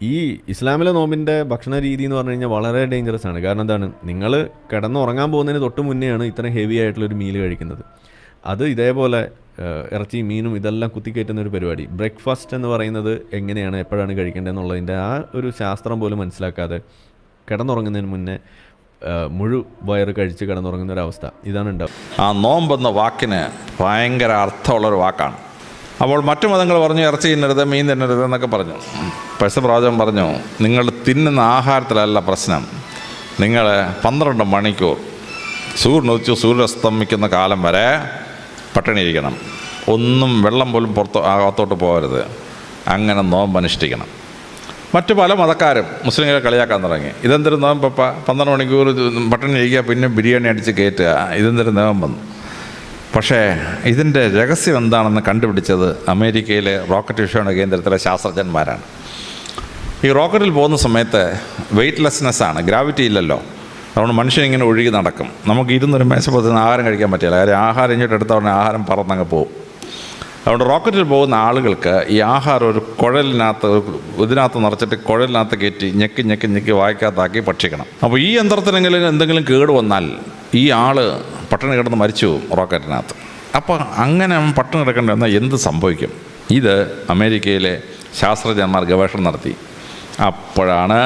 ഈ ഇസ്ലാമിലെ നോമ്പിൻ്റെ ഭക്ഷണ രീതി എന്ന് പറഞ്ഞു കഴിഞ്ഞാൽ വളരെ ഡേഞ്ചറസ് ആണ്. കാരണം എന്താണ്, നിങ്ങൾ കിടന്നുറങ്ങാൻ പോകുന്നതിന് തൊട്ട് മുന്നെയാണ് ഇത്രയും ഹെവി ആയിട്ടുള്ളൊരു മീൽ കഴിക്കുന്നത്. അത് ഇതേപോലെ ഇറച്ചി മീനും ഇതെല്ലാം കുത്തിക്കയറ്റുന്ന ഒരു പരിപാടി. ബ്രേക്ക്ഫാസ്റ്റ് എന്ന് പറയുന്നത് എങ്ങനെയാണ് എപ്പോഴാണ് കഴിക്കേണ്ടതെന്നുള്ളതിൻ്റെ ആ ഒരു ശാസ്ത്രം പോലും മനസ്സിലാക്കാതെ കിടന്നുറങ്ങുന്നതിന് മുന്നേ വയറ് കഴിച്ച് കിടന്നുറങ്ങുന്ന ഒരവസ്ഥ ഇതാണ് ഉണ്ടാവും. ആ നോമ്പെന്ന വാക്കിന് ഭയങ്കര അർത്ഥമുള്ളൊരു വാക്കാണ്. അപ്പോൾ മറ്റു മതങ്ങൾ പറഞ്ഞു ഇറച്ചി തിന്നരുത്, മീൻ തിന്നരുത് എന്നൊക്കെ പറഞ്ഞു. പ്രവാചകൻ പറഞ്ഞു, നിങ്ങൾ തിന്നുന്ന ആഹാരത്തിലല്ല പ്രശ്നം, നിങ്ങൾ 12 മണിക്കൂർ സൂര്യനുദിച്ച് സൂര്യസ്തമിക്കുന്ന കാലം വരെ പട്ടിണിയിരിക്കണം, ഒന്നും വെള്ളം പോലും അകത്തോട്ട് പോകരുത്, അങ്ങനെ നോമ്പ് അനുഷ്ഠിക്കണം. മറ്റു പല മതക്കാരും മുസ്ലിങ്ങളെ കളിയാക്കാൻ തുടങ്ങി. ഇതെന്തൊരു നോമ്പപ്പ, 12 മണിക്കൂർ പട്ടിണി ഇരിക്കുക, പിന്നെ ബിരിയാണി അടിച്ച് കയറ്റുക, ഇതെന്തൊരു നോമ്പെന്ന്. പക്ഷേ ഇതിൻ്റെ രഹസ്യം എന്താണെന്ന് കണ്ടുപിടിച്ചത് അമേരിക്കയിലെ റോക്കറ്റ് വിക്ഷേപണ കേന്ദ്രത്തിലെ ശാസ്ത്രജ്ഞന്മാരാണ്. ഈ റോക്കറ്റിൽ പോകുന്ന സമയത്ത് വെയ്റ്റ്ലെസ്നെസ്സാണ്, ഗ്രാവിറ്റി ഇല്ലല്ലോ. അതുകൊണ്ട് മനുഷ്യനിങ്ങനെ ഒഴുകി നടക്കും. നമുക്ക് ഇരുന്നൊരു മേശപ്പുറത്ത് ആഹാരം കഴിക്കാൻ പറ്റില്ല. കാര്യം ആഹാരം ഇങ്ങോട്ട് എടുത്ത ഉടനെ ആഹാരം പറന്നങ്ങ് പോകും. അതുകൊണ്ട് റോക്കറ്റിൽ പോകുന്ന ആളുകൾക്ക് ഈ ആഹാരം ഒരു കുഴലിനകത്ത് ഇതിനകത്ത് നിറച്ചിട്ട് കുഴലിനകത്ത് കയറ്റി ഞെക്കി ഞെക്കി ഞെക്കി വായിക്കകത്താക്കി ഭക്ഷിക്കണം. അപ്പോൾ ഈ യന്ത്രത്തിനെങ്കിലും എന്തെങ്കിലും കേട് വന്നാൽ ഈ ആൾ പട്ടിണി കിടന്ന് മരിച്ചു പോകും റോക്കറ്റിനകത്ത്. അപ്പോൾ അങ്ങനെ പട്ടിണി കിടക്കേണ്ടി വന്നാൽ എന്ത് സംഭവിക്കും? ഇത് അമേരിക്കയിലെ ശാസ്ത്രജ്ഞന്മാർ ഗവേഷണം നടത്തി. അപ്പോഴാണ്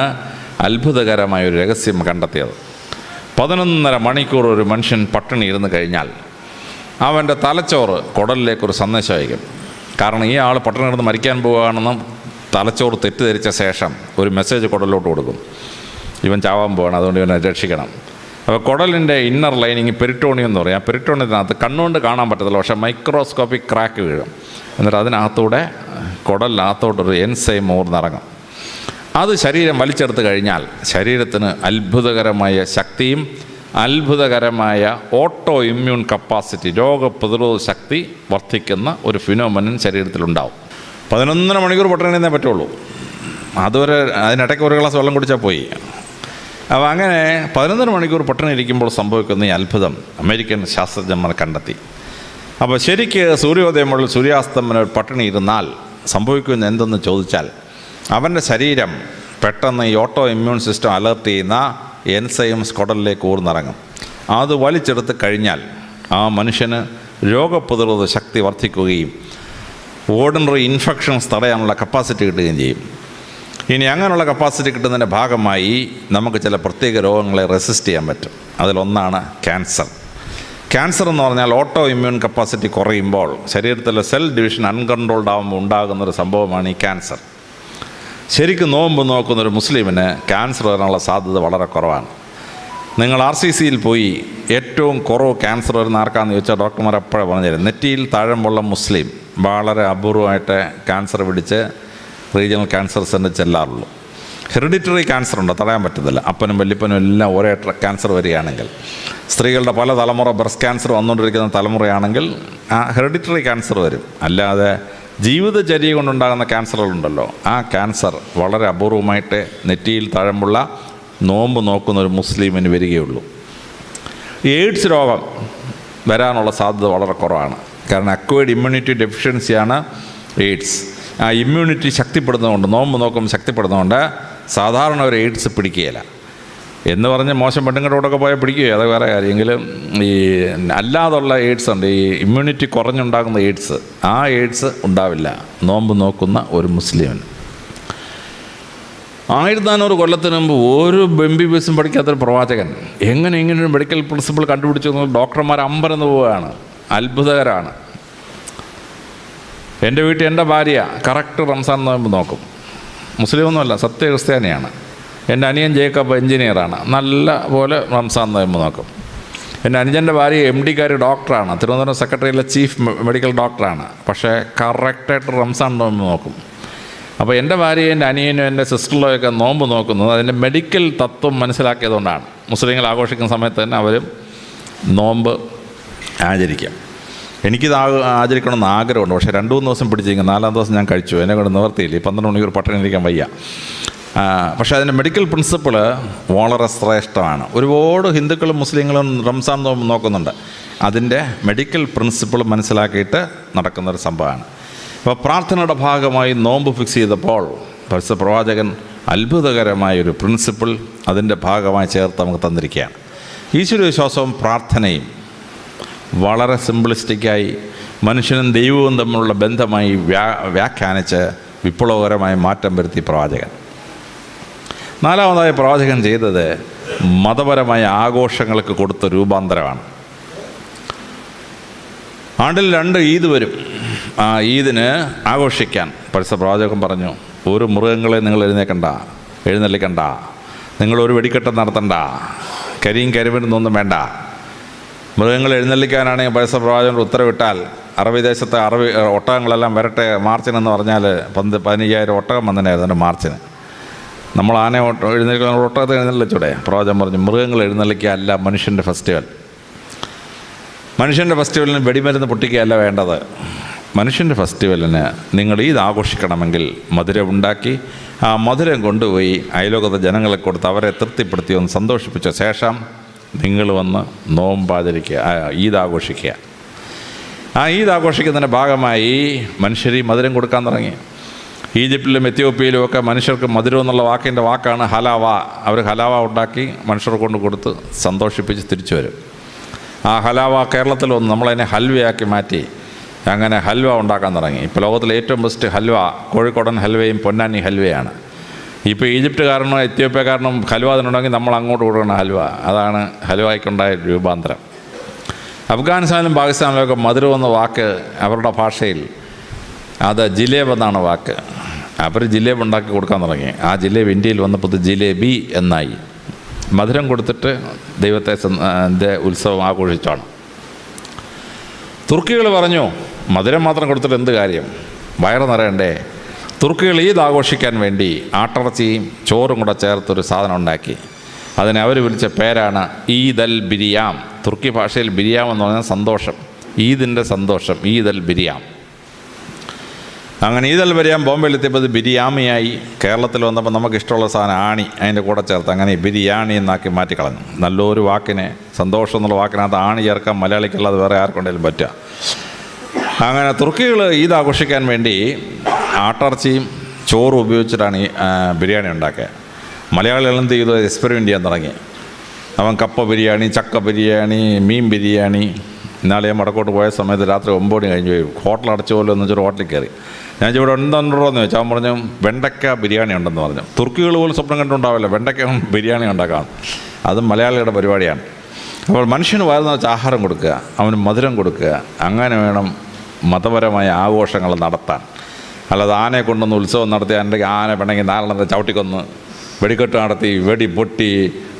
അത്ഭുതകരമായൊരു രഹസ്യം കണ്ടെത്തിയത്. 11.5 മണിക്കൂർ ഒരു മനുഷ്യൻ പട്ടിണി ഇരുന്ന് കഴിഞ്ഞാൽ അവൻ്റെ തലച്ചോറ് കുടലിലേക്കൊരു സന്ദേശം അയക്കും. കാരണം ഈ ആൾ പട്ടിണി കിടന്ന് മരിക്കാൻ പോവുകയാണെന്നും തലച്ചോറ് തെറ്റിദ്ധരിച്ച ശേഷം ഒരു മെസ്സേജ് കുടലിലോട്ട് കൊടുക്കും, ഇവൻ ചാവാൻ പോവുകയാണ്, അതുകൊണ്ട് ഇവനെ രക്ഷിക്കണം. അപ്പോൾ കുടലിൻ്റെ ഇന്നർ ലൈനിങ് പെരിട്ടോണിയം എന്ന് പറയും. ആ പെരിട്ടോണിയത്തിനകത്ത് കണ്ണുകൊണ്ട് കാണാൻ പറ്റത്തില്ല, പക്ഷേ മൈക്രോസ്കോപ്പിക് ക്രാക്ക് വീഴും. എന്നിട്ട് അതിനകത്തൂടെ കുടലിനകത്തോട്ടൊരു എൻസൈം ഊർന്നിറങ്ങും. അത് ശരീരം വലിച്ചെടുത്ത് കഴിഞ്ഞാൽ ശരീരത്തിന് അത്ഭുതകരമായ ശക്തിയും അത്ഭുതകരമായ ഓട്ടോ ഇമ്മ്യൂൺ കപ്പാസിറ്റി, രോഗപ്രതിരോധ ശക്തി വർദ്ധിക്കുന്ന ഒരു ഫിനോമിനൻ ശരീരത്തിലുണ്ടാവും. 11.5 മണിക്കൂർ പട്ടിണിയേ പറ്റുള്ളൂ. അതുവരെ അതിനിടയ്ക്ക് ഒരു ഗ്ലാസ് വെള്ളം കുടിച്ചാൽ പോയി. അപ്പോൾ അങ്ങനെ 11.5 മണിക്കൂർ പട്ടിണി ഇരിക്കുമ്പോൾ സംഭവിക്കുന്ന ഈ അത്ഭുതം അമേരിക്കൻ ശാസ്ത്രജ്ഞന്മാർ കണ്ടെത്തി. അപ്പോൾ ശരിക്ക് സൂര്യോദയം മുതൽ സൂര്യാസ്തമനം പട്ടിണി ഇരുന്നാൽ സംഭവിക്കുന്ന എന്തെന്ന് ചോദിച്ചാൽ, അവൻ്റെ ശരീരം പെട്ടെന്ന് ഈ ഓട്ടോ ഇമ്മ്യൂൺ സിസ്റ്റം അലർട്ട് ചെയ്യുന്ന എൻസൈംസ് കുടലിലേക്ക് ഊർന്നിറങ്ങും. അത് വലിച്ചെടുത്ത് കഴിഞ്ഞാൽ ആ മനുഷ്യന് രോഗപ്രതിരോധ ശക്തി വർദ്ധിക്കുകയും ഓർഡിനറി ഇൻഫെക്ഷൻസ് തടയാനുള്ള കപ്പാസിറ്റി കിട്ടുകയും ചെയ്യും. ഇനി അങ്ങനെയുള്ള കപ്പാസിറ്റി കിട്ടുന്നതിൻ്റെ ഭാഗമായി നമുക്ക് ചില പ്രത്യേക രോഗങ്ങളെ റെസിസ്റ്റ് ചെയ്യാൻ പറ്റും. അതിലൊന്നാണ് ക്യാൻസർ. ക്യാൻസർ എന്ന് പറഞ്ഞാൽ ഓട്ടോ ഇമ്മ്യൂൺ കപ്പാസിറ്റി കുറയുമ്പോൾ ശരീരത്തിലെ സെൽ ഡിവിഷൻ അൺകൺട്രോൾഡ് ആകുമ്പോൾ ഉണ്ടാകുന്നൊരു സംഭവമാണ് ഈ ക്യാൻസർ. ശരിക്കും നോമ്പ് നോക്കുന്നൊരു മുസ്ലിമിന് ക്യാൻസർ വരാനുള്ള സാധ്യത വളരെ കുറവാണ്. നിങ്ങൾ RCCയിൽ പോയി ഏറ്റവും കുറവ് ക്യാൻസർ വരുന്ന ആർക്കാന്ന് ചോദിച്ചാൽ ഡോക്ടർമാർ എപ്പോഴും പറഞ്ഞുതരും, നെറ്റിയിൽ താഴമ്പുള്ള മുസ്ലിം വളരെ അപൂർവമായിട്ട് ക്യാൻസർ പിടിച്ച് റീജിയണൽ ക്യാൻസർ സെൻ്റർ ചെല്ലാറുള്ളൂ. ഹെറിഡിറ്ററി ക്യാൻസർ ഉണ്ട്, തടയാൻ പറ്റത്തില്ല. അപ്പനും വല്യപ്പനും എല്ലാം ഒരേ ക്യാൻസർ വരികയാണെങ്കിൽ, സ്ത്രീകളുടെ പല തലമുറ ബ്രസ്റ്റ് ക്യാൻസർ വന്നുകൊണ്ടിരിക്കുന്ന തലമുറയാണെങ്കിൽ ആ ഹെറിഡിറ്ററി ക്യാൻസർ വരും. അല്ലാതെ ജീവിതചര്യ കൊണ്ടുണ്ടാകുന്ന ക്യാൻസറുകളുണ്ടല്ലോ, ആ ക്യാൻസർ വളരെ അപൂർവമായിട്ട് നെറ്റിയിൽ താഴമ്പുള്ള നോമ്പ് നോക്കുന്ന ഒരു മുസ്ലിമിന് വരികയുള്ളൂ. എയ്ഡ്സ് രോഗം വരാനുള്ള സാധ്യത വളരെ കുറവാണ്. കാരണം അക്വയർഡ് ഇമ്മ്യൂണിറ്റി ഡെഫിഷ്യൻസിയാണ് എയ്ഡ്സ്. ആ ഇമ്മ്യൂണിറ്റി ശക്തിപ്പെടുന്നതുകൊണ്ട്, നോമ്പ് നോക്കുമ്പോൾ ശക്തിപ്പെടുന്നതുകൊണ്ട് സാധാരണ ഒരു എയ്ഡ്സ് പിടിക്കുകയില്ല. എന്ന് പറഞ്ഞ് മോശം പെണ്ണുങ്ങളോടൊക്കെ പോയാൽ പിടിക്കുകയോ അത് വേറെ കാര്യമെങ്കിലും, ഈ അല്ലാതുള്ള എയ്ഡ്സ് ഉണ്ട്, ഈ ഇമ്മ്യൂണിറ്റി കുറഞ്ഞുണ്ടാകുന്ന എയ്ഡ്സ്, ആ എയ്ഡ്സ് ഉണ്ടാവില്ല നോമ്പ് നോക്കുന്ന ഒരു മുസ്ലിമിന്. 1400 കൊല്ലത്തിന് മുമ്പ് ഒരു MBBS പഠിക്കാത്തൊരു പ്രവാചകൻ എങ്ങനെ ഇങ്ങനൊരു മെഡിക്കൽ പ്രിൻസിപ്പിൾ കണ്ടുപിടിച്ചു? ഡോക്ടർമാർ അമ്പരന്ന് പോവുകയാണ്. അത്ഭുതകരമാണ്. എൻ്റെ വീട്ടിൽ എൻ്റെ ഭാര്യ കറക്റ്റ് റംസാൻ നോമ്പ് നോക്കും. മുസ്ലിമൊന്നുമല്ല, സത്യക്രിസ്ത്യാനിയാണ്. എൻ്റെ അനിയൻ ജേക്കബ് എഞ്ചിനീയറാണ്, നല്ല പോലെ റംസാൻ നോമ്പ് നോക്കും. എൻ്റെ അനുജൻ്റെ ഭാര്യ MD ഡോക്ടറാണ്, തിരുവനന്തപുരം സെക്രട്ടറിയിലെ ചീഫ് മെഡിക്കൽ ഡോക്ടറാണ്. പക്ഷേ കറക്റ്റായിട്ട് റംസാൻ നോമ്പ് നോക്കും. അപ്പോൾ എൻ്റെ ഭാര്യയും എൻ്റെ അനിയനും എൻ്റെ സിസ്റ്ററിലൊക്കെ നോമ്പ് നോക്കുന്നത് അതിൻ്റെ മെഡിക്കൽ തത്വം മനസ്സിലാക്കിയതുകൊണ്ടാണ്. മുസ്ലിങ്ങൾ ആഘോഷിക്കുന്ന സമയത്ത് തന്നെ അവരും നോമ്പ് ആചരിക്കാം. എനിക്കിത് ആചരിക്കണമെന്ന് ആഗ്രഹമുണ്ട്. പക്ഷേ 2-3 ദിവസം പിടിച്ചിരിക്കും, 4-ാം ദിവസം ഞാൻ കഴിച്ചു. എന്നെ കൊണ്ട് നിവർത്തിയില്ല, 12 മണിക്കൂർ പട്ടിണി ഇരിക്കാൻ വയ്യ. പക്ഷേ അതിൻ്റെ മെഡിക്കൽ പ്രിൻസിപ്പിൾ വളരെ ശ്രേഷ്ഠമാണ്. ഒരുപാട് ഹിന്ദുക്കളും മുസ്ലിങ്ങളും റംസാൻ നോമ്പ് നോക്കുന്നുണ്ട്. അതിൻ്റെ മെഡിക്കൽ പ്രിൻസിപ്പിൾ മനസ്സിലാക്കിയിട്ട് നടക്കുന്നൊരു സംഭവമാണ്. അപ്പോൾ പ്രാർത്ഥനയുടെ ഭാഗമായി നോമ്പ് ഫിക്സ് ചെയ്തപ്പോൾ പ്രവാചകൻ അത്ഭുതകരമായൊരു പ്രിൻസിപ്പിൾ അതിൻ്റെ ഭാഗമായി ചേർത്ത് നമുക്ക് തന്നിരിക്കുകയാണ്. ഈശ്വരവിശ്വാസവും പ്രാർത്ഥനയും വളരെ സിംപ്ലിസ്റ്റിക്കായി മനുഷ്യനും ദൈവവും തമ്മിലുള്ള ബന്ധമായി വ്യാഖ്യാനിച്ച് വിപ്ലവകരമായ മാറ്റം വരുത്തി പ്രവാചകൻ. നാലാമതായി പ്രവാചകൻ ചെയ്തത് മതപരമായ ആഘോഷങ്ങൾക്ക് കൊടുത്ത രൂപാന്തരമാണ്. ആണ്ടിൽ 2 ഈദ് വരും. ആ ഈദിന് ആഘോഷിക്കാൻ പരിശുദ്ധ പ്രവാചകൻ പറഞ്ഞു, ഒരു മൃഗങ്ങളെ നിങ്ങൾ എഴുന്നള്ളിക്കണ്ട, നിങ്ങളൊരു വെടിക്കെട്ട് നടത്തണ്ട, കരിയും കരിമരുന്നൊന്നും വേണ്ട. മൃഗങ്ങൾ എഴുന്നള്ളിക്കാനാണെങ്കിൽ പരിശുദ്ധ പ്രവാചകൻ ഉത്തരവിട്ടാൽ അറബി ദേശത്തെ ഒട്ടകങ്ങളെല്ലാം വരട്ടെ മാർച്ചിനെന്ന് പറഞ്ഞാൽ 15,000 ഒട്ടകം വന്നതിനായിരുന്നു മാർച്ചിന്. നമ്മൾ ആനയെ എഴുന്നള്ളിക്കുന്ന ഒട്ടകത്തെ എഴുന്നള്ളിച്ചൂടെ? പ്രവാചകൻ പറഞ്ഞു, മൃഗങ്ങൾ എഴുന്നള്ളിക്കുകയല്ല മനുഷ്യൻ്റെ ഫെസ്റ്റിവൽ. മനുഷ്യൻ്റെ ഫെസ്റ്റിവലിന് വെടിമരുന്ന് പൊട്ടിക്കുകയല്ല വേണ്ടത്. മനുഷ്യൻ്റെ ഫെസ്റ്റിവലിന് നിങ്ങൾ ഈദ് ആഘോഷിക്കണമെങ്കിൽ മധുരം ഉണ്ടാക്കി ആ മധുരം കൊണ്ടുപോയി അയലോകത്തെ ജനങ്ങളെ കൊടുത്ത് അവരെ തൃപ്തിപ്പെടുത്തി ഒന്ന് സന്തോഷിപ്പിച്ച ശേഷം നിങ്ങൾ വന്ന് നോമ്പാചരിക്കുക, ഈദ് ആഘോഷിക്കുക. ആ ഈദ് ആഘോഷിക്കുന്നതിൻ്റെ ഭാഗമായി മനുഷ്യർ ഈ മധുരം കൊടുക്കാൻ തുടങ്ങി. ഈജിപ്തിലും എത്യോപ്യയിലും ഒക്കെ മനുഷ്യർക്ക് മധുരം എന്നുള്ള വാക്കാണ് ഹലാവ. അവർ ഹലാവ ഉണ്ടാക്കി മനുഷ്യരെ കൊണ്ട് കൊടുത്ത് സന്തോഷിപ്പിച്ച് തിരിച്ചു വരും. ആ ഹലാവ കേരളത്തിൽ വന്ന് നമ്മളതിനെ ഹൽവയാക്കി മാറ്റി അങ്ങനെ ഹൽവ ഉണ്ടാക്കാൻ തുടങ്ങി. ഇപ്പോൾ ലോകത്തിലെ ഏറ്റവും ബെസ്റ്റ് ഹൽവ കോഴിക്കോടൻ ഹൽവയും പൊന്നാനി ഹൽവയാണ്. ഇപ്പോൾ ഈജിപ്തുകാരനോ എത്യോപ്യക്കാരനോ ഹൽവ അതിനുണ്ടെങ്കിൽ നമ്മൾ അങ്ങോട്ട് കൊടുക്കുന്ന ഹൽവ. അതാണ് ഹൽവയ്ക്കുണ്ടായ രൂപാന്തരം. അഫ്ഗാനിസ്ഥാനിലും പാകിസ്ഥാനിലുമൊക്കെ മധുരം എന്ന വാക്ക് അവരുടെ ഭാഷയിൽ അത് ജിലേബ് എന്നാണ് വാക്ക്. അവർ ജിലേബ് ഉണ്ടാക്കി കൊടുക്കാൻ തുടങ്ങി. ആ ജിലേബ് ഇന്ത്യയിൽ വന്നപ്പോൾ ജിലേബി എന്നായി. മധുരം കൊടുത്തിട്ട് ദൈവത്തെ ഉത്സവം ആഘോഷിച്ചാണ്. തുർക്കികൾ പറഞ്ഞു, മധുരം മാത്രം കൊടുത്തിട്ട് എന്ത് കാര്യം, വയറ് നിറയണ്ടേ? തുർക്കികൾ ഈദ് ആഘോഷിക്കാൻ വേണ്ടി ആട്ടിറച്ചിയും ചോറും കൂടെ ചേർത്തൊരു സാധനം ഉണ്ടാക്കി. അതിനെ അവർ വിളിച്ച പേരാണ് ഈദ് അൽ ബിരിയാം. തുർക്കി ഭാഷയിൽ ബിരിയാം എന്ന് പറഞ്ഞാൽ സന്തോഷം, ഈദിൻ്റെ സന്തോഷം, ഈദ് അൽ ബിരിയാം. അങ്ങനെ ഈദ് അൽ ബിരിയാം ബോംബെയിലെത്തിയപ്പോൾ ഇത് ബിരിയാമിയായി. കേരളത്തിൽ വന്നപ്പോൾ നമുക്ക് ഇഷ്ടമുള്ള സാധനം ആണി അതിൻ്റെ കൂടെ ചേർത്ത് അങ്ങനെ ബിരിയാണി എന്നാക്കി മാറ്റിക്കളഞ്ഞു. നല്ലൊരു വാക്കിനെ, സന്തോഷം എന്നുള്ള വാക്കിനകത്ത് ആണി ചേർക്കാൻ മലയാളിക്കുള്ളത് വേറെ ആർക്കുണ്ടെങ്കിലും പറ്റുക. അങ്ങനെ തുർക്കികൾ ഈദ് ആഘോഷിക്കാൻ വേണ്ടി ആട്ടിറച്ചിയും ചോറും ഉപയോഗിച്ചിട്ടാണ് ഈ ബിരിയാണി ഉണ്ടാക്കിയത്. മലയാളികൾ എന്ത് ചെയ്തു, എക്സ്പെരിമെൻ്റ് ചെയ്യാൻ തുടങ്ങി. അവൻ കപ്പ ബിരിയാണി, ചക്ക ബിരിയാണി, മീൻ ബിരിയാണി. ഇന്നാളെ ഞാൻ വടക്കോട്ട് പോയ സമയത്ത് രാത്രി 9 മണി കഴിഞ്ഞ് പോയി. ഹോട്ടൽ അടച്ചു പോലെ എന്ന് വെച്ചൊരു ഹോട്ടലിൽ കയറി. ഞാൻ ഇവിടെ ഉണ്ടോ എന്ന് ചോദിച്ചാൽ അവൻ പറഞ്ഞു വെണ്ടയ്ക്ക ബിരിയാണി ഉണ്ടെന്ന് പറഞ്ഞു. തുർക്കികൾ പോലും സ്വപ്നം കണ്ടുണ്ടാവില്ല വെണ്ടയ്ക്ക ബിരിയാണി ഉണ്ടാക്കാം. അത് മലയാളികളുടെ പരിപാടിയാണ്. അപ്പോൾ മനുഷ്യന് വരുന്ന വെച്ചാൽ ആഹാരം കൊടുക്കുക, അവന് മധുരം കൊടുക്കുക. അങ്ങനെ വേണം മതപരമായ ആഘോഷങ്ങൾ നടത്താൻ. അല്ലാതെ ആനയെ കൊണ്ടൊന്ന് ഉത്സവം നടത്തി എൻ്റെ ആന വേണമെങ്കിൽ 4 ചവിട്ടിക്കൊന്ന് വെടിക്കെട്ട് നടത്തി വെടി പൊട്ടി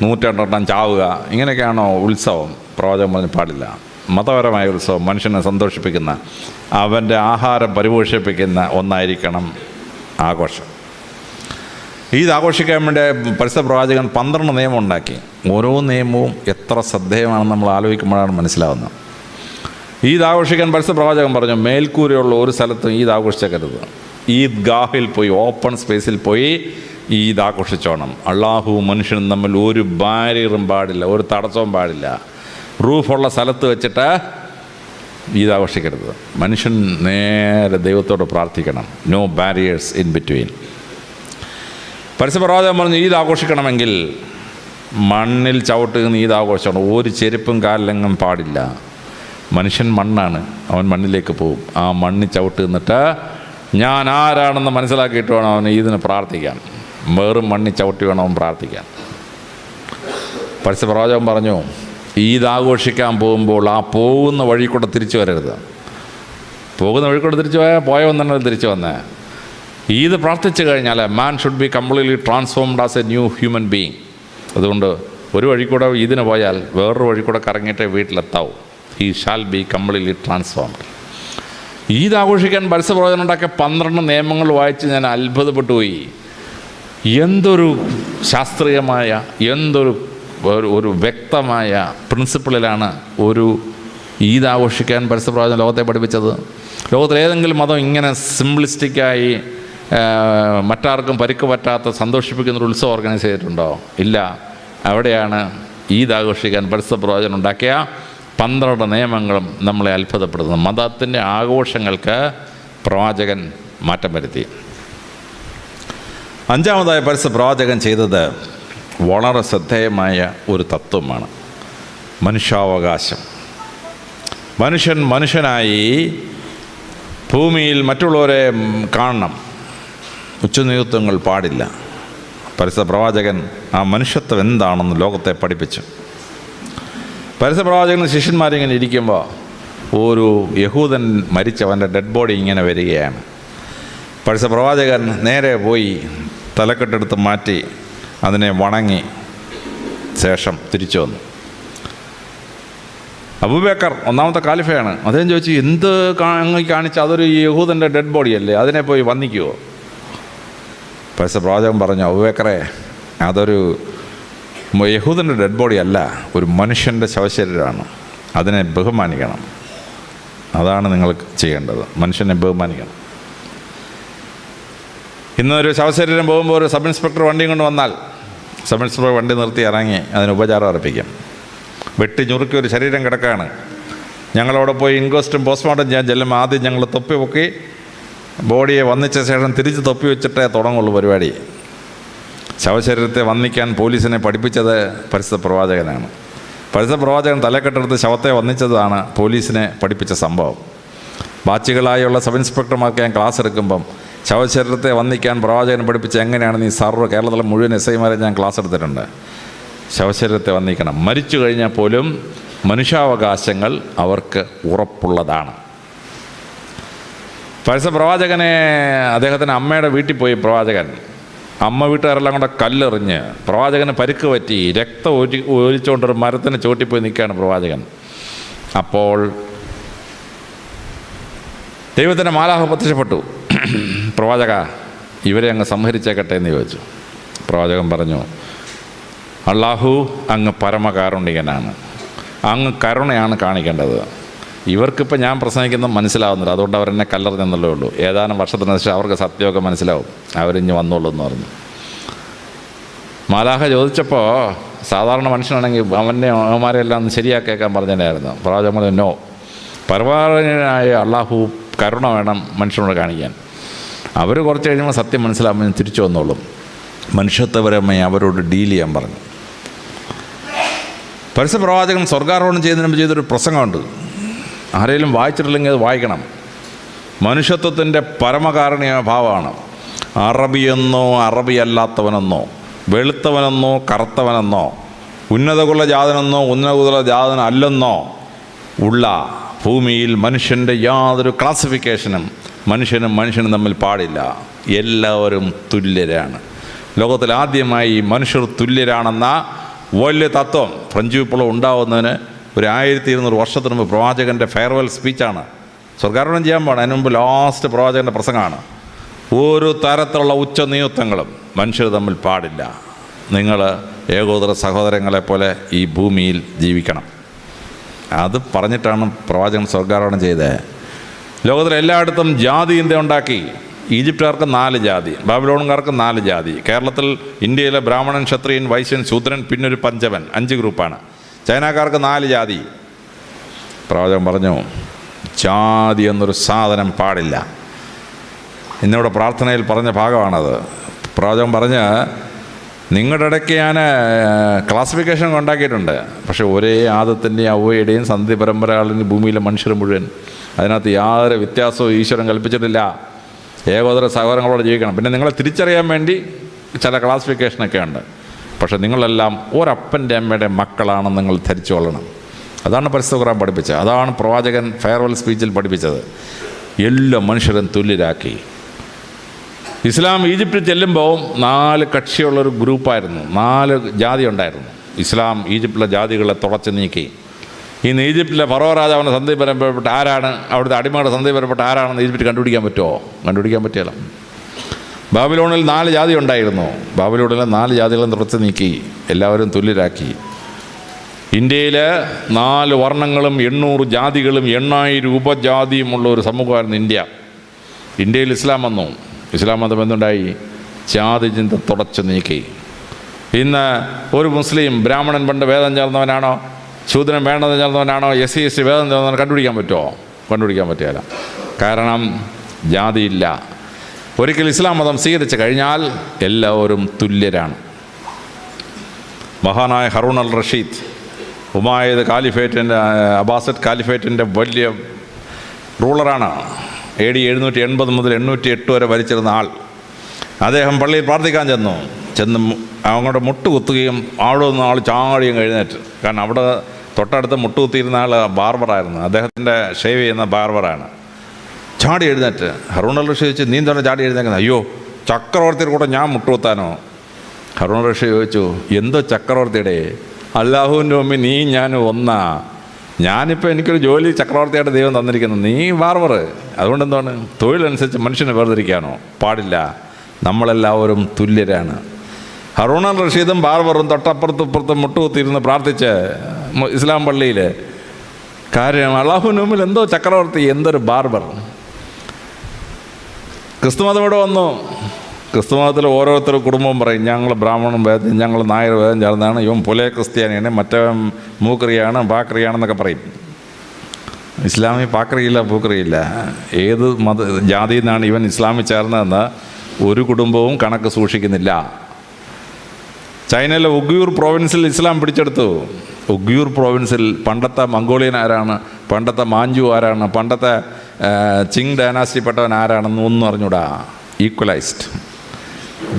102 ചാവുക, ഇങ്ങനെയൊക്കെയാണോ ഉത്സവം? പ്രവാചകൻ പറഞ്ഞു പാടില്ല. മതപരമായ ഉത്സവം മനുഷ്യനെ സന്തോഷിപ്പിക്കുന്ന, അവൻ്റെ ആഹാരം പരിപോഷിപ്പിക്കുന്ന ഒന്നായിരിക്കണം ആഘോഷം. ഈദ് ആഘോഷിക്കാൻ വേണ്ടി പരിശുദ്ധ പ്രവാചകൻ 12 നിയമം ഉണ്ടാക്കി. ഓരോ നിയമവും എത്ര ശ്രദ്ധേയമാണെന്ന് നമ്മൾ ആലോചിക്കുമ്പോഴാണ് മനസ്സിലാവുന്നത്. ഈദ് ആഘോഷിക്കാൻ പരിശുദ്ധ പ്രവാചകൻ പറഞ്ഞു, മേൽക്കൂരയുള്ള ഒരു സ്ഥലത്തും ഈദ് ആഘോഷിച്ചേക്കരുത്. ഈദ് ഗാഹിൽ പോയി, ഓപ്പൺ സ്പേസിൽ പോയി ഈദ് ആഘോഷിച്ചോണം. അള്ളാഹുവും മനുഷ്യനും തമ്മിൽ ഒരു ബാരിയറും പാടില്ല, ഒരു തടസ്സവും പാടില്ല. റൂഫുള്ള സ്ഥലത്ത് വെച്ചിട്ട് ഈദ് ആഘോഷിക്കരുത്. മനുഷ്യൻ നേരെ ദൈവത്തോട് പ്രാർത്ഥിക്കണം. No barriers in between. പരിശുദ്ധ പ്രവാചകൻ പറഞ്ഞു, ഈദ് ആഘോഷിക്കണമെങ്കിൽ മണ്ണിൽ ചവിട്ടുന്ന ഈദ് ആഘോഷിക്കണം. ഒരു ചെരുപ്പും കാലിലെങ്ങും പാടില്ല. മനുഷ്യൻ മണ്ണാണ്, അവൻ മണ്ണിലേക്ക് പോകും. ആ മണ്ണിൽ ചവിട്ട് നിന്നിട്ട് ഞാൻ ആരാണെന്ന് മനസ്സിലാക്കിയിട്ട് വേണം അവൻ ഈദിന് പ്രാർത്ഥിക്കാൻ. വേറും മണ്ണിൽ ചവിട്ടി വേണം അവൻ പ്രാർത്ഥിക്കാൻ. പരിശുദ്ധ പ്രവാചകൻ പറഞ്ഞു, ഈദ് ആഘോഷിക്കാൻ പോകുമ്പോൾ ആ പോകുന്ന വഴി കൂടെ തിരിച്ചു വരരുത്. പോകുന്ന വഴി കൂടെ തിരിച്ചു പോയവൻ തന്നെ തിരിച്ചു വന്നേ. ഈദ് പ്രാർത്ഥിച്ചു കഴിഞ്ഞാൽ man should be completely transformed as a new human being. അതുകൊണ്ട് ഒരു വഴി കൂടെ ഈദിന് പോയാൽ വേറൊരു വഴി കൂടെ കറങ്ങിയിട്ടേ വീട്ടിലെത്താവൂ. He shall be completely transformed. Eid ആഘോഷിക്കാൻ പരിശുദ്ധ പ്രവാചകൻ ഉണ്ടാക്കിയ 12 നിയമങ്ങൾ വായിച്ച് ഞാൻ അത്ഭുതപ്പെട്ടു പോയി. എന്തൊരു ശാസ്ത്രീയമായ, എന്തൊരു ഒരു വ്യക്തമായ പ്രിൻസിപ്പിളിലാണ് ഒരു ഈദ് ആഘോഷിക്കാൻ പരിശുദ്ധ പ്രവാചകൻ ലോകത്തെ പഠിപ്പിച്ചത്. ലോകത്തിലേതെങ്കിലും മതം ഇങ്ങനെ സിംപ്ലിസ്റ്റിക്കായി മറ്റാർക്കും പരിക്ക് പറ്റാത്ത സന്തോഷിപ്പിക്കുന്നൊരു ഉത്സവം ഓർഗനൈസ് ചെയ്തിട്ടുണ്ടോ? ഇല്ല. അവിടെയാണ് ഈദ് ആഘോഷിക്കാൻ പരിശുദ്ധ പ്രവാചകൻ ഉണ്ടാക്കിയ 12 നിയമങ്ങളും നമ്മളെ അത്ഭുതപ്പെടുത്തുന്നത്. മതത്തിൻ്റെ ആഘോഷങ്ങൾക്ക് പ്രവാചകൻ മാറ്റം വരുത്തി. അഞ്ചാമതായി പരിശുദ്ധ പ്രവാചകൻ ചെയ്തത് വളരെ ശ്രദ്ധേയമായ ഒരു തത്വമാണ് മനുഷ്യാവകാശം. മനുഷ്യനായി ഭൂമിയിൽ മറ്റുള്ളവരെ കാണണം, ഉച്ചനീചത്വങ്ങൾ പാടില്ല. പരിശുദ്ധ പ്രവാചകൻ ആ മനുഷ്യത്വം എന്താണെന്ന് ലോകത്തെ പഠിപ്പിച്ചു. പരിശുദ്ധ പ്രവാചകൻ ശിഷ്യന്മാരിങ്ങനെ ഇരിക്കുമ്പോൾ ഒരു യഹൂദൻ മരിച്ചവൻ്റെ ഡെഡ് ബോഡി ഇങ്ങനെ വരികയാണ്. പരിശുദ്ധ പ്രവാചകൻ നേരെ പോയി തലക്കെട്ടെടുത്ത് മാറ്റി അതിനെ വണങ്ങി ശേഷം തിരിച്ചു വന്നു. അബൂബക്കർ ഒന്നാമത്തെ ഖലീഫയാണ്. അദ്ദേഹം ചോദിച്ചു, എന്ത് കാണിച്ച അതൊരു യഹൂദൻ്റെ ഡെഡ് ബോഡിയല്ലേ, അതിനെ പോയി വന്ദിക്കുമോ? പരിശുദ്ധ പ്രവാചകൻ പറഞ്ഞു, അബൂബക്കറെ, അതൊരു യഹൂദൻ്റെ ഡെഡ് ബോഡി അല്ല, ഒരു മനുഷ്യൻ്റെ ശവശരീരമാണ്, അതിനെ ബഹുമാനിക്കണം. അതാണ് നിങ്ങൾ ചെയ്യേണ്ടത്, മനുഷ്യനെ ബഹുമാനിക്കണം. ഇന്നൊരു ശവശരീരം പോകുമ്പോൾ ഒരു സബ് ഇൻസ്പെക്ടർ വണ്ടിയും കൊണ്ട് വന്നാൽ സബ് ഇൻസ്പെക്ടർ വണ്ടി നിർത്തി ഇറങ്ങി അതിന് ഉപചാരം അർപ്പിക്കും. വെട്ടി ഞുറുക്കി ഒരു ശരീരം കിടക്കുകയാണ്, ഞങ്ങളവിടെ പോയി ഇൻക്വസ്റ്റും പോസ്റ്റ്മോർട്ടം ചെയ്യാൻ ചെല്ലുമ്പോൾ ആദ്യം ഞങ്ങൾ തൊപ്പി പൊക്കി ബോഡിയെ വന്നിച്ച ശേഷം തിരിച്ച് തൊപ്പി വെച്ചിട്ടേ തുടങ്ങുള്ളൂ പരിപാടി. ശവശരീരത്തെ വന്നിക്കാൻ പോലീസിനെ പഠിപ്പിച്ചത് പരിശുദ്ധ പ്രവാചകനാണ്. പരിശുദ്ധ പ്രവാചകൻ തലക്കെട്ടെടുത്ത് ശവത്തെ വന്നിച്ചതാണ് പോലീസിനെ പഠിപ്പിച്ച സംഭവം. ബാച്ചുകളായുള്ള സബ് ഇൻസ്പെക്ടർമാർക്ക് ഞാൻ ക്ലാസ് എടുക്കുമ്പം ശവശരീരത്തെ വന്നിക്കാൻ പ്രവാചകൻ പഠിപ്പിച്ച എങ്ങനെയാണെന്ന് ഈ കേരളത്തിലെ മുഴുവൻ SI-മാരെ ഞാൻ ക്ലാസ് എടുത്തിട്ടുണ്ട്. ശവശരീരത്തെ വന്നിക്കണം. മരിച്ചു കഴിഞ്ഞാൽ പോലും മനുഷ്യാവകാശങ്ങൾ അവർക്ക് ഉറപ്പുള്ളതാണ്. പരിശുദ്ധ പ്രവാചകനെ അദ്ദേഹത്തിൻ്റെ അമ്മയുടെ വീട്ടിൽ പോയി പ്രവാചകൻ, അമ്മ വീട്ടുകാരെല്ലാം കൂടെ കല്ലെറിഞ്ഞ് പ്രവാചകന് പരിക്ക് പറ്റി, രക്തം ഒലിച്ചുകൊണ്ടൊരു മരത്തിന് ചോട്ടിപ്പോയി നിൽക്കുകയാണ് പ്രവാചകൻ. അപ്പോൾ ദൈവത്തിൻ്റെ മാലാഖ പ്രത്യക്ഷപ്പെട്ടു. പ്രവാചക, ഇവരെ അങ്ങ് സംഹരിച്ചേക്കട്ടെ എന്ന് ചോദിച്ചു. പ്രവാചകൻ പറഞ്ഞു, അള്ളാഹു അങ്ങ് പരമകാരുണികനാണ്, അങ്ങ് കരുണയാണ് കാണിക്കേണ്ടത്. ഇവർക്കിപ്പോൾ ഞാൻ പ്രസംഗിക്കുന്നത് മനസ്സിലാവുന്നില്ല, അതുകൊണ്ട് അവരെന്നെ കല്ലെറിഞ്ഞെന്നുള്ളേ ഉള്ളൂ. ഏതാനും വർഷത്തിന് ശേഷം അവർക്ക് സത്യമൊക്കെ മനസ്സിലാവും, അവരിഞ്ഞ് വന്നോളൂ എന്ന് പറഞ്ഞു. മാലാഖ ചോദിച്ചപ്പോൾ സാധാരണ മനുഷ്യനാണെങ്കിൽ അവന്മാരെല്ലാം ഒന്ന് ശരിയാക്കേക്കാൻ പറഞ്ഞതിനായിരുന്നു. പ്രവാചകൻ പറഞ്ഞു, നോ, പരമാവനായ അള്ളാഹു കരുണ വേണം മനുഷ്യനോട് കാണിക്കാൻ. അവർ കുറച്ച് കഴിയുമ്പോൾ സത്യം മനസ്സിലാകുമ്പോൾ തിരിച്ചു വന്നോളും, മനുഷ്യത്വപരമായി അവരോട് ഡീൽ ചെയ്യാൻ പറഞ്ഞു. പരിശുദ്ധ പ്രവാചകൻ സ്വർഗാരോഹണം ചെയ്യുന്നതിന് മുമ്പ് ചെയ്തൊരു പ്രസംഗമുണ്ട്, ആരെങ്കിലും വായിച്ചിട്ടില്ലെങ്കിൽ അത് വായിക്കണം. മനുഷ്യത്വത്തിൻ്റെ പരമകാരുണ്യ ഭാവമാണ്. അറബിയെന്നോ അറബിയല്ലാത്തവനെന്നോ, വെളുത്തവനെന്നോ കറുത്തവനെന്നോ, ഉന്നതകുല ജാതനെന്നോ ഉന്നതകുല ജാതൻ അല്ലെന്നോ ഉള്ള ഭൂമിയിൽ മനുഷ്യൻ്റെ യാതൊരു ക്ലാസിഫിക്കേഷനും മനുഷ്യനും തമ്മിൽ പാടില്ല. എല്ലാവരും തുല്യരാണ്. ലോകത്തിൽ ആദ്യമായി മനുഷ്യർ തുല്യരാണെന്ന വലിയ തത്വം ഫ്രഞ്ച് വിപ്ലവം ഉണ്ടാവുന്നതിന് ഒരു 1200 വർഷത്തിന് മുമ്പ് പ്രവാചകൻ്റെ ഫെയർവെൽ സ്പീച്ചാണ്. സ്വർഗാരോഹണം ചെയ്യാൻ പോകണം, അതിന് മുമ്പ് ലാസ്റ്റ് പ്രവാചകൻ്റെ പ്രസംഗമാണ്. ഒരു തരത്തിലുള്ള ഉച്ചനീചത്വങ്ങളും മനുഷ്യർ തമ്മിൽ പാടില്ല. നിങ്ങൾ ഏകോദര സഹോദരങ്ങളെപ്പോലെ ഈ ഭൂമിയിൽ ജീവിക്കണം. അത് പറഞ്ഞിട്ടാണ് പ്രവാചകൻ സ്വർഗാരോഹണം ചെയ്തത്. ലോകത്തിലെ എല്ലായിടത്തും ജാതി ഇന്ത്യ ഉണ്ടാക്കി. ഈജിപ്തുകാർക്ക് 4 ജാതി, ബാബിലോണുകാർക്ക് 4 ജാതി, കേരളത്തിൽ ഇന്ത്യയിലെ ബ്രാഹ്മണൻ, ക്ഷത്രിയൻ, വൈശ്യൻ, ശൂദ്രൻ, പിന്നൊരു പഞ്ചവൻ, 5 ഗ്രൂപ്പാണ്. ചൈനക്കാർക്ക് 4 ജാതി. പ്രവാചകൻ പറഞ്ഞു, ജാതി എന്നൊരു സാധനം പാടില്ല. ഇന്നിവിടെ പ്രാർത്ഥനയിൽ പറഞ്ഞ ഭാഗമാണത്. പ്രവാചകൻ പറഞ്ഞ്, നിങ്ങളുടെ ഇടയ്ക്ക് ഞാൻ ക്ലാസിഫിക്കേഷൻ ഉണ്ടാക്കിയിട്ടുണ്ട്, പക്ഷേ ഒരേ ആദത്തിൻ്റെയും അവയുടെയും സന്ധി പരമ്പരകളിൽ ഭൂമിയിലെ മനുഷ്യർ മുഴുവൻ, അതിനകത്ത് യാതൊരു വ്യത്യാസവും ഈശ്വരൻ കൽപ്പിച്ചിട്ടില്ല. ഏകോദര സഹോദരങ്ങളോട് ജീവിക്കണം. പിന്നെ നിങ്ങളെ തിരിച്ചറിയാൻ വേണ്ടി ചില ക്ലാസിഫിക്കേഷനൊക്കെ ഉണ്ട്, പക്ഷേ നിങ്ങളെല്ലാം ഒരപ്പൻ്റെ അമ്മയുടെ മക്കളാണെന്ന് നിങ്ങൾ ധരിച്ചു കൊള്ളണം. അതാണ് പരിശുദ്ധ ഖുർആൻ പഠിപ്പിച്ചത്. അതാണ് പ്രവാചകൻ ഫെയർവെൽ സ്പീച്ചിൽ പഠിപ്പിച്ചത്. എല്ലാ മനുഷ്യരും തുല്യരാക്കി. ഇസ്ലാം ഈജിപ്തിൽ ചെല്ലുമ്പോൾ 4 കക്ഷിയുള്ളൊരു ഗ്രൂപ്പായിരുന്നു, 4 ജാതി ഉണ്ടായിരുന്നു. ഇസ്ലാം ഈജിപ്തിലെ ജാതികളെ തുടച്ചു നീക്കി. ഇന്ന് ഈജിപ്തിലെ ഫറോ രാജാവിൻ്റെ സന്ധി പരമ്പരപ്പെട്ട ആരാണ്, അവിടുത്തെ അടിമയുടെ സന്ധി പരമ്പരപ്പെട്ട ആരാണെന്ന് ഈജിപ്തിൽ കണ്ടുപിടിക്കാൻ പറ്റുമോ? കണ്ടുപിടിക്കാൻ പറ്റില്ല. ബാബിലോണിൽ 4 ജാതി ഉണ്ടായിരുന്നു. ബാബിലോണിലെ 4 ജാതികളും തുടച്ചു നീക്കി, എല്ലാവരും തുല്യരാക്കി. ഇന്ത്യയിൽ 4 വർണ്ണങ്ങളും 800 ജാതികളും 8000 ഉപജാതിയുമുള്ള ഒരു സമൂഹമായിരുന്നു ഇന്ത്യ. ഇന്ത്യയിൽ ഇസ്ലാം വന്നു. ഇസ്ലാം മതം എന്തുണ്ടായി? ജാതി ചിന്ത തുടച്ചു നീക്കി. ഇന്ന് ഒരു മുസ്ലിം ബ്രാഹ്മണൻ പണ്ട് വേദം ചേർന്നവനാണോ, ശൂദ്രൻ വേണ്ടത് ചേർന്നവനാണോ, SC വേദം ചേർന്നവൻ കണ്ടുപിടിക്കാൻ പറ്റുമോ? കണ്ടുപിടിക്കാൻ പറ്റില്ല. കാരണം ജാതിയില്ല. ഒരിക്കൽ ഇസ്ലാം മതം സ്വീകരിച്ചു കഴിഞ്ഞാൽ എല്ലാവരും തുല്യരാണ്. മഹാനായ ഹറൂൺ അൽ റഷീദ് ഉമായത് കാലിഫേറ്റിൻ്റെ അബ്ബാസിഡ് കാലിഫേറ്റിൻ്റെ വലിയ റൂളറാണ്. AD 780 മുതൽ 808 വരെ ഭരിച്ചിരുന്ന ആൾ. അദ്ദേഹം പള്ളിയിൽ പ്രാർത്ഥിക്കാൻ ചെന്ന് അങ്ങോട്ട് മുട്ടുകുത്തുകയും അവിടെ നിന്ന് ആൾ ചാടിയും കഴിഞ്ഞിട്ട്, കാരണം അവിടെ തൊട്ടടുത്ത് മുട്ടുകുത്തിയിരുന്ന ആൾ ബാർബറായിരുന്നു, അദ്ദേഹത്തിൻ്റെ ഷേവ് ചെയ്യുന്ന ബാർബറാണ്. ചാടി എഴുന്നേറ്റ് ഹറൂൺ അൽ റഷീദ് ചോദിച്ചു, നീ എന്താണ് ചാടി എഴുന്നേക്കുന്നത്? അയ്യോ, ചക്രവർത്തിയുടെ കൂടെ ഞാൻ മുട്ടുകുത്താനോ? ഹറൂൺ റഷീദ് ചോദിച്ചു, എന്തോ ചക്രവർത്തിയുടെ? അല്ലാഹുവിൻ്റെ മുമ്പിൽ നീ ഞാൻ ഒന്നാ. ഞാനിപ്പോൾ എനിക്കൊരു ജോലി ചക്രവർത്തിയായിട്ട് ദൈവം തന്നിരിക്കുന്നു, നീ ബാർബർ. അതുകൊണ്ട് എന്താണ്, തൊഴിലനുസരിച്ച് മനുഷ്യനെ വേർതിരിക്കാനോ? പാടില്ല. നമ്മളെല്ലാവരും തുല്യരാണ്. ഹറൂൺ അൽ റഷീദും ബാർബറും തൊട്ടപ്പുറത്തും മുട്ടുകുത്തിയിരുന്ന് പ്രാർത്ഥിച്ച് ഇസ്ലാം പള്ളിയിൽ. കാര്യം അള്ളാഹുവിന് മുമ്പിൽ എന്തോ ചക്രവർത്തി, എന്തൊരു ബാർബർ. ക്രിസ്തുമതം ഇവിടെ വന്നു. ക്രിസ്തുമതത്തിൽ ഓരോരുത്തർ കുടുംബവും പറയും, ഞങ്ങൾ ബ്രാഹ്മണൻ വേദം, ഞങ്ങൾ നായർ വേദം ചേർന്നാണ്, ഇവൻ പുലയ ക്രിസ്ത്യാനിയാണ്, മറ്റവൻ മൂക്രിയാണ്, പാക്രിയാണെന്നൊക്കെ പറയും. ഇസ്ലാമിൽ പാക്രിയില്ല, പൂക്രിയില്ല. ഏത് ജാതിയിൽ നിന്നാണ് ഇവൻ ഇസ്ലാമിൽ ചേർന്നതെന്ന് ഒരു കുടുംബവും കണക്ക് സൂക്ഷിക്കുന്നില്ല. ചൈനയിലെ ഉഗ്യൂർ പ്രോവിൻസിൽ ഇസ്ലാം പിടിച്ചെടുത്തു. ഉഗ്യൂർ പ്രോവിൻസിൽ പണ്ടത്തെ മംഗോളിയൻ ആരാണ്, പണ്ടത്തെ മാഞ്ചു ആരാണ്, പണ്ടത്തെ ചിങ് ഡൈനാസ്റ്റിപ്പെട്ടവൻ ആരാണെന്ന് ഒന്നും അറിഞ്ഞൂടാ. ഈക്വലൈസ്ഡ്.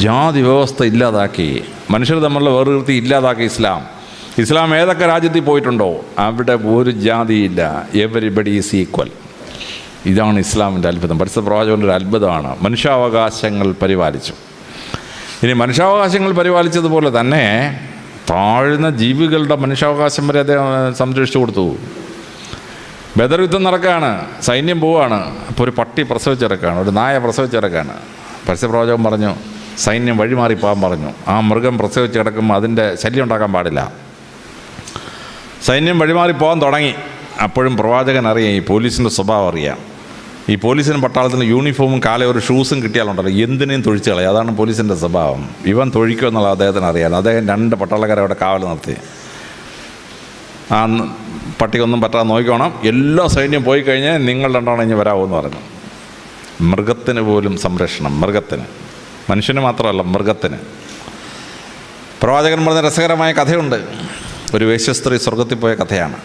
ജാതി വ്യവസ്ഥ ഇല്ലാതാക്കി, മനുഷ്യർ തമ്മിലുള്ള വേർതിർത്തി ഇല്ലാതാക്കി ഇസ്ലാം ഏതൊക്കെ രാജ്യത്തിൽ പോയിട്ടുണ്ടോ അവിടെ ഒരു ജാതിയില്ല. Everybody is equal. ഇതാണ് ഇസ്ലാമിൻ്റെ അത്ഭുതം. പരിശുദ്ധ പ്രവാചകൻ്റെ ഒരു അത്ഭുതമാണ്. മനുഷ്യാവകാശങ്ങൾ പരിപാലിച്ചു. ഇനി മനുഷ്യാവകാശങ്ങൾ പരിപാലിച്ചതുപോലെ തന്നെ താഴ്ന്ന ജീവികളുടെ മനുഷ്യാവകാശം വരെ അദ്ദേഹം സംരക്ഷിച്ചു കൊടുത്തു. ബദർ യുദ്ധം നടക്കുകയാണ്, സൈന്യം പോവുകയാണ്. അപ്പോൾ ഒരു പട്ടി പ്രസവിച്ചിറക്കാണ്, ഒരു നായ പ്രസവിച്ചിറക്കാണ്. പരിശുദ്ധ പ്രവാചകൻ പറഞ്ഞു, സൈന്യം വഴിമാറി പോകാൻ പറഞ്ഞു. ആ മൃഗം പ്രസവിച്ച് കിടക്കുമ്പോൾ അതിൻ്റെ ശല്യം ഉണ്ടാക്കാൻ പാടില്ല. സൈന്യം വഴിമാറി പോകാൻ തുടങ്ങി. അപ്പോഴും പ്രവാചകൻ അറിയാം, ഈ പോലീസിൻ്റെ സ്വഭാവം അറിയാം. ഈ പോലീസിനും പട്ടാളത്തിന് യൂണിഫോമും കാലം ഒരു ഷൂസും കിട്ടിയാലുണ്ടല്ലോ എന്തിനേയും തൊഴിച്ച് കളയും. അതാണ് പോലീസിൻ്റെ സ്വഭാവം. ഇവൻ തൊഴിക്കുമെന്നുള്ള അദ്ദേഹത്തിന് അറിയാം. അദ്ദേഹം 2 പട്ടാളക്കാരെ അവിടെ കാവൽ നിർത്തി. ആ പട്ടിക്കൊന്നും പറ്റാതെ നോക്കിക്കോണം, എല്ലാ സൈന്യം പോയി കഴിഞ്ഞാൽ നിങ്ങൾ 2 ഇനി വരാമെന്ന് പറഞ്ഞു. മൃഗത്തിന് പോലും സംരക്ഷണം, മൃഗത്തിന്, മനുഷ്യന് മാത്രമല്ല മൃഗത്തിന്. പ്രവാചകൻ പറഞ്ഞ രസകരമായ കഥയുണ്ട്. ഒരു വേശ്യസ്ത്രീ സ്വർഗത്തിൽ പോയ കഥയാണ്.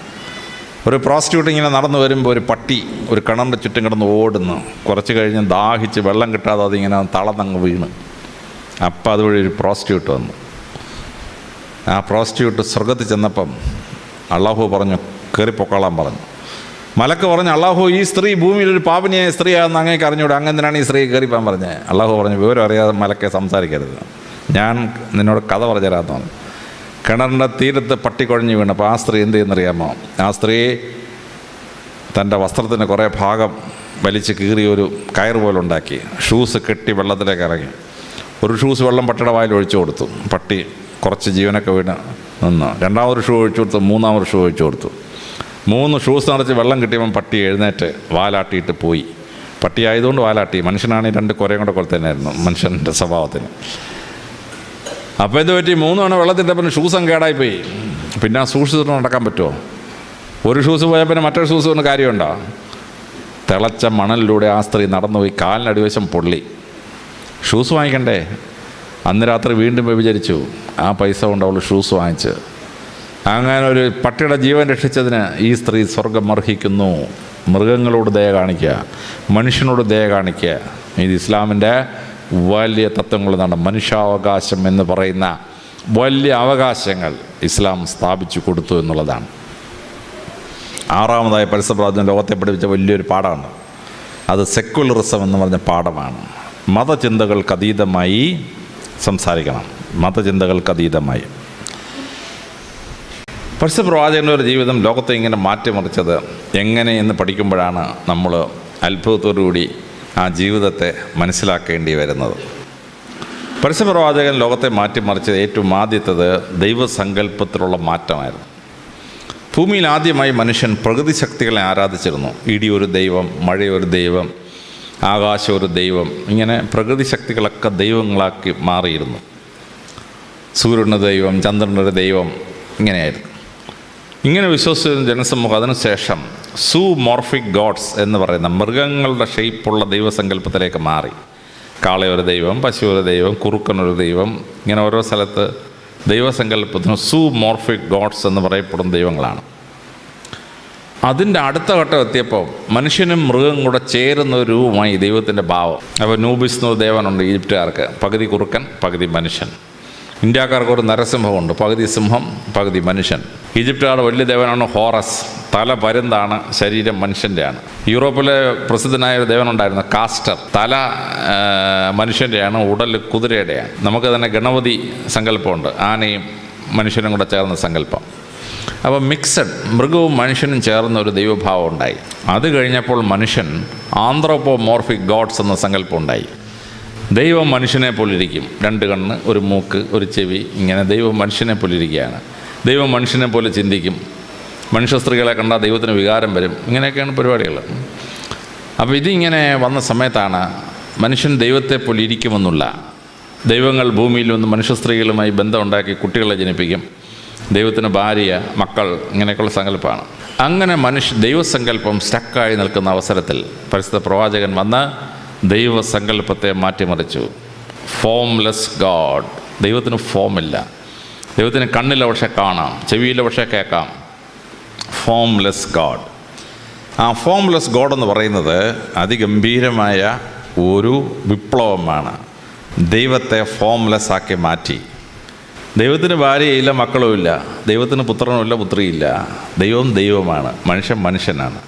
ഒരു പ്രോസ്റ്റിറ്റ്യൂട്ട് ഇങ്ങനെ നടന്നു വരുമ്പോൾ ഒരു പട്ടി ഒരു കിണറിൻ്റെ ചുറ്റും കിടന്ന് ഓടുന്നു. കുറച്ച് കഴിഞ്ഞ് ദാഹിച്ച് വെള്ളം കിട്ടാതെ അതിങ്ങനെ തളർന്നങ്ങ് വീണ്. അപ്പം അതുവഴി ഒരു പ്രോസ്റ്റിറ്റ്യൂട്ട് വന്നു. ആ പ്രോസ്റ്റിറ്റ്യൂട്ട് സ്വർഗത്തിൽ ചെന്നപ്പം അള്ളാഹു പറഞ്ഞു, കയറിപ്പൊക്കോളാൻ പറഞ്ഞു. മലക്ക് പറഞ്ഞു, അള്ളാഹു ഈ സ്ത്രീ ഭൂമിയിലൊരു പാപനിയായ സ്ത്രീയാണെന്ന് അങ്ങേക്ക് അറിഞ്ഞൂടെ, അങ്ങനെയാണ് ഈ സ്ത്രീ കയറിപ്പോൻ പറഞ്ഞത്. അള്ളാഹു പറഞ്ഞു, വിവരം അറിയാതെ മലക്കെ സംസാരിക്കരുത്, ഞാൻ നിന്നോട് കഥ പറഞ്ഞു തരാമെന്ന് പറഞ്ഞു. കിണറിൻ്റെ തീരത്ത് പട്ടി കുഴഞ്ഞു വീണപ്പോൾ ആ സ്ത്രീ എന്ത് ചെയ്യുന്നറിയാമോ? ആ സ്ത്രീ തൻ്റെ വസ്ത്രത്തിന് കുറേ ഭാഗം വലിച്ച് കീറി ഒരു കയറ് പോലെ ഉണ്ടാക്കി, ഷൂസ് കെട്ടി വെള്ളത്തിലേക്ക് ഇറങ്ങി. ഒരു ഷൂസ് വെള്ളം പട്ടിയുടെ വായിൽ ഒഴിച്ചു കൊടുത്തു. പട്ടി കുറച്ച് ജീവനൊക്കെ വീണ് നിന്ന്. 2ാമതൊരു ഷൂ ഒഴിച്ചു കൊടുത്തു. 3ാമതൊരു ഷൂ ഒഴിച്ചു കൊടുത്തു. 3 ഷൂസ് നിറച്ച് വെള്ളം കിട്ടിയപ്പം പട്ടി എഴുന്നേറ്റ് വാലാട്ടിയിട്ട് പോയി. പട്ടി ആയതുകൊണ്ട് വാലാട്ടി, മനുഷ്യനാണെങ്കിൽ 2 കുരയും കൂടെ കൊളുത്തന്നെയായിരുന്നു മനുഷ്യൻ്റെ സ്വഭാവത്തിന്. അപ്പോൾ ഇത് പറ്റി 3 തവണ വെള്ളത്തിട്ടപ്പം ഷൂസും കേടായിപ്പോയി. പിന്നെ ആ ഷൂസ് നടക്കാൻ പറ്റുമോ? ഒരു ഷൂസ് പോയാൽ പിന്നെ മറ്റൊരു ഷൂസ് കൊണ്ട് കാര്യമുണ്ടോ? തിളച്ച മണലിലൂടെ ആ സ്ത്രീ നടന്നുപോയി. കാലിനടിവശം പൊള്ളി. ഷൂസ് വാങ്ങിക്കണ്ടേ? അന്ന് രാത്രി വീണ്ടും വ്യഭിചരിച്ചു. ആ പൈസ കൊണ്ട് അവൾ ഷൂസ് വാങ്ങിച്ച്. അങ്ങനെ ഒരു പട്ടിയുടെ ജീവൻ രക്ഷിച്ചതിന് ഈ സ്ത്രീ സ്വർഗം അർഹിക്കുന്നു. മൃഗങ്ങളോട് ദയ കാണിക്കുക, മനുഷ്യനോട് ദയ കാണിക്കുക. ഇത് ഇസ്ലാമിൻ്റെ വലിയ തത്വങ്ങളാണ്. മനുഷ്യാവകാശം എന്ന് പറയുന്ന വലിയ അവകാശങ്ങൾ ഇസ്ലാം സ്ഥാപിച്ചു കൊടുത്തു എന്നുള്ളതാണ്. 6ാമതായി പരിശുദ്ധ പ്രവാചകൻ ലോകത്തെ പഠിപ്പിച്ച വലിയൊരു പാഠമാണ്. അത് സെക്യുലറിസം എന്ന് പറഞ്ഞ പാഠമാണ്. മതചിന്തകൾക്കതീതമായി സംസാരിക്കണം, മതചിന്തകൾക്കതീതമായി. പരിശുദ്ധ പ്രവാചകൻ്റെ ഒരു ജീവിതം ലോകത്തെ ഇങ്ങനെ മാറ്റിമറിച്ചത് എങ്ങനെയെന്ന് പഠിക്കുമ്പോഴാണ് നമ്മൾ അത്ഭുതത്തോടുകൂടി ആ ജീവിതത്തെ മനസ്സിലാക്കേണ്ടി വരുന്നത്. പരിശുദ്ധ പ്രവാചകൻ ലോകത്തെ മാറ്റിമറിച്ചത് ഏറ്റവും ആദ്യത്തേത് ദൈവസങ്കല്പത്തിലുള്ള മാറ്റമായിരുന്നു. ഭൂമിയിൽ ആദ്യമായി മനുഷ്യൻ പ്രകൃതി ശക്തികളെ ആരാധിച്ചിരുന്നു. ഇടി ഒരു ദൈവം, മഴയൊരു ദൈവം, ആകാശം ഒരു ദൈവം, ഇങ്ങനെ പ്രകൃതി ശക്തികളൊക്കെ ദൈവങ്ങളാക്കി മാറിയിരുന്നു. സൂര്യന് ദൈവം, ചന്ദ്രനൊരു ദൈവം, ഇങ്ങനെയായിരുന്നു. ഇങ്ങനെ വിശ്വസിച്ച ജനസമൂഹം അതിനുശേഷം സൂമോർഫിക് ഗോഡ്സ് എന്ന് പറയുന്ന മൃഗങ്ങളുടെ ഷേപ്പുള്ള ദൈവസങ്കല്പത്തിലേക്ക് മാറി. കാളയൊരു ദൈവം, പശു ഒരു ദൈവം, കുറുക്കനൊരു ദൈവം, ഇങ്ങനെ ഓരോ സ്ഥലത്ത് ദൈവസങ്കല്പത്തിന് സൂമോർഫിക് ഗോഡ്സ് എന്ന് പറയപ്പെടുന്ന ദൈവങ്ങളാണ്. അതിൻ്റെ അടുത്ത ഘട്ടം എത്തിയപ്പോൾ മനുഷ്യനും മൃഗം കൂടെ ചേരുന്ന ഒരു രൂപമായി ദൈവത്തിൻ്റെ ഭാവം. അപ്പോൾ നൂബിസ് എന്നൊരു ദേവനുണ്ട് ഈജിപ്തുകാർക്ക്, പകുതി കുറുക്കൻ പകുതി മനുഷ്യൻ. ഇന്ത്യക്കാർക്ക് ഒരു നരസിംഹമുണ്ട്, പകുതി സിംഹം പകുതി മനുഷ്യൻ. ഈജിപ്തുകാരുടെ വലിയ ദേവനാണ് ഹോറസ്, തല പരുന്താണ്, ശരീരം മനുഷ്യൻ്റെയാണ്. യൂറോപ്പിലെ പ്രസിദ്ധനായ ഒരു ദേവനുണ്ടായിരുന്നു കാസ്റ്റർ, തല മനുഷ്യൻ്റെയാണ്, ഉടൽ കുതിരയുടെയാണ്. നമുക്ക് തന്നെ ഗണപതി സങ്കല്പമുണ്ട്, ആനയും മനുഷ്യനും കൂടെ ചേർന്ന സങ്കല്പം. അപ്പോൾ മിക്സഡ്, മൃഗവും മനുഷ്യനും ചേർന്ന ഒരു ദൈവഭാവം ഉണ്ടായി. അത് കഴിഞ്ഞപ്പോൾ മനുഷ്യൻ ആന്ത്രോപോമോർഫിക് ഗോഡ്സ് എന്ന സങ്കല്പം ഉണ്ടായി. ദൈവം മനുഷ്യനെ പോലിരിക്കും, 2 കണ്ണ്, 1 മൂക്ക്, 1 ചെവി, ഇങ്ങനെ ദൈവം മനുഷ്യനെ പോലിരിക്കുകയാണ്. ദൈവം മനുഷ്യനെ പോലെ ചിന്തിക്കും, മനുഷ്യ സ്ത്രീകളെ കണ്ടാൽ ദൈവത്തിന് വികാരം വരും, ഇങ്ങനെയൊക്കെയാണ് പരിപാടികൾ. അപ്പോൾ ഇതിങ്ങനെ വന്ന സമയത്താണ് മനുഷ്യൻ ദൈവത്തെ പോലെ ഇരിക്കുമെന്നുള്ള, ദൈവങ്ങൾ ഭൂമിയിൽ വന്ന് മനുഷ്യ സ്ത്രീകളുമായി ബന്ധമുണ്ടാക്കി കുട്ടികളെ ജനിപ്പിക്കും, ദൈവത്തിന് ഭാര്യ, മക്കൾ, ഇങ്ങനെയൊക്കെയുള്ള സങ്കല്പമാണ്. അങ്ങനെ ദൈവസങ്കല്പം സ്റ്റക്കായി നിൽക്കുന്ന അവസരത്തിൽ പരിശുദ്ധ പ്രവാചകൻ വന്ന് ദൈവസങ്കല്പത്തെ മാറ്റിമറിച്ചു. Formless God. ദൈവത്തിന് ഫോമില്ല, ദൈവത്തിന് കണ്ണിൽ പക്ഷേ കാണാം, ചെവിയിൽ പക്ഷേ കേൾക്കാം. Formless God. ആ ഫോംലെസ് ഗോഡ് എന്ന് പറയുന്നത് അതിഗംഭീരമായ ഒരു വിപ്ലവമാണ്. ദൈവത്തെ ഫോംലെസ് ആക്കി മാറ്റി. ദൈവത്തിന് ഭാര്യയില്ല, മക്കളുമില്ല, ദൈവത്തിന് പുത്രനുമില്ല, പുത്രിയില്ല. ദൈവം ദൈവമാണ്, മനുഷ്യൻ മനുഷ്യനാണ്.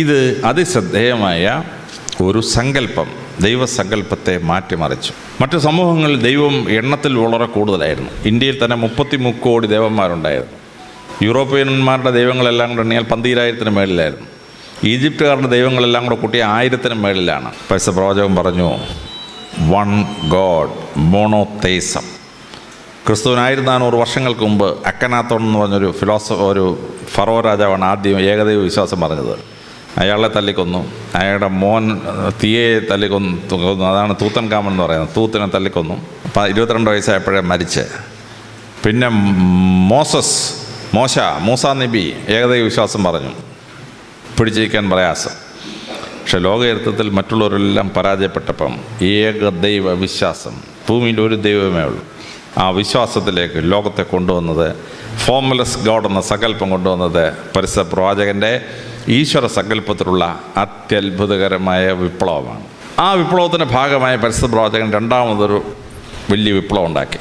ഇത് അതിശ്രദ്ധേയമായ ഒരു സങ്കല്പം ദൈവസങ്കല്പത്തെ മാറ്റിമറിച്ചു. മറ്റു സമൂഹങ്ങളിൽ ദൈവം എണ്ണത്തിൽ വളരെ കൂടുതലായിരുന്നു. ഇന്ത്യയിൽ തന്നെ 33 കോടി ദേവന്മാരുണ്ടായിരുന്നു. യൂറോപ്യന്മാരുടെ ദൈവങ്ങളെല്ലാം കൂടെ എണ്ണിയാൽ 12,000-ന് മേളിലായിരുന്നു. ഈജിപ്തുകാരുടെ ദൈവങ്ങളെല്ലാം കൂടെ കൂട്ടിയ 1000-ന് മേളിലാണ്. പരിശുദ്ധ പ്രവാചകൻ പറഞ്ഞു, 1 ഗോഡ്, മോണോതെയിസം. ക്രിസ്തുവിന് 1400 വർഷങ്ങൾക്ക് മുമ്പ് അക്കനാത്തോൺ എന്ന് പറഞ്ഞൊരു ഒരു ഫറോ രാജാവാണ് ആദ്യം ഏകദൈവ വിശ്വാസം പറഞ്ഞത്. അയാളെ തല്ലിക്കൊന്നു, അയാളുടെ മോൻ തീയെ തല്ലിക്കൊന്നു. അതാണ് തൂത്തൻകാമൻ എന്ന് പറയുന്നത്. തൂത്തിനെ തല്ലിക്കൊന്നു. 22 വയസ്സായപ്പോഴേ മരിച്ച്. പിന്നെ മൂസ നബി ഏകദൈവ വിശ്വാസം പറഞ്ഞു, പിടിച്ചിരിക്കാൻ പ്രയാസം. പക്ഷെ ലോകചരിത്രത്തിൽ മറ്റുള്ളവരെല്ലാം പരാജയപ്പെട്ടപ്പം ഏകദൈവ വിശ്വാസം, ഭൂമിയിൽ ഒരു ദൈവമേ ഉള്ളൂ, ആ വിശ്വാസത്തിലേക്ക് ലോകത്തെ കൊണ്ടുവന്നത്, ഫോംലെസ് ഗോഡ് എന്ന സങ്കല്പം കൊണ്ടുവന്നത് പരിശുദ്ധ പ്രവാചകൻ്റെ ഈശ്വര സങ്കല്പത്തിലുള്ള അത്യത്ഭുതകരമായ വിപ്ലവമാണ്. ആ വിപ്ലവത്തിൻ്റെ ഭാഗമായ പരിശുദ്ധ പ്രവാചകൻ രണ്ടാമതൊരു വലിയ വിപ്ലവം ഉണ്ടാക്കി.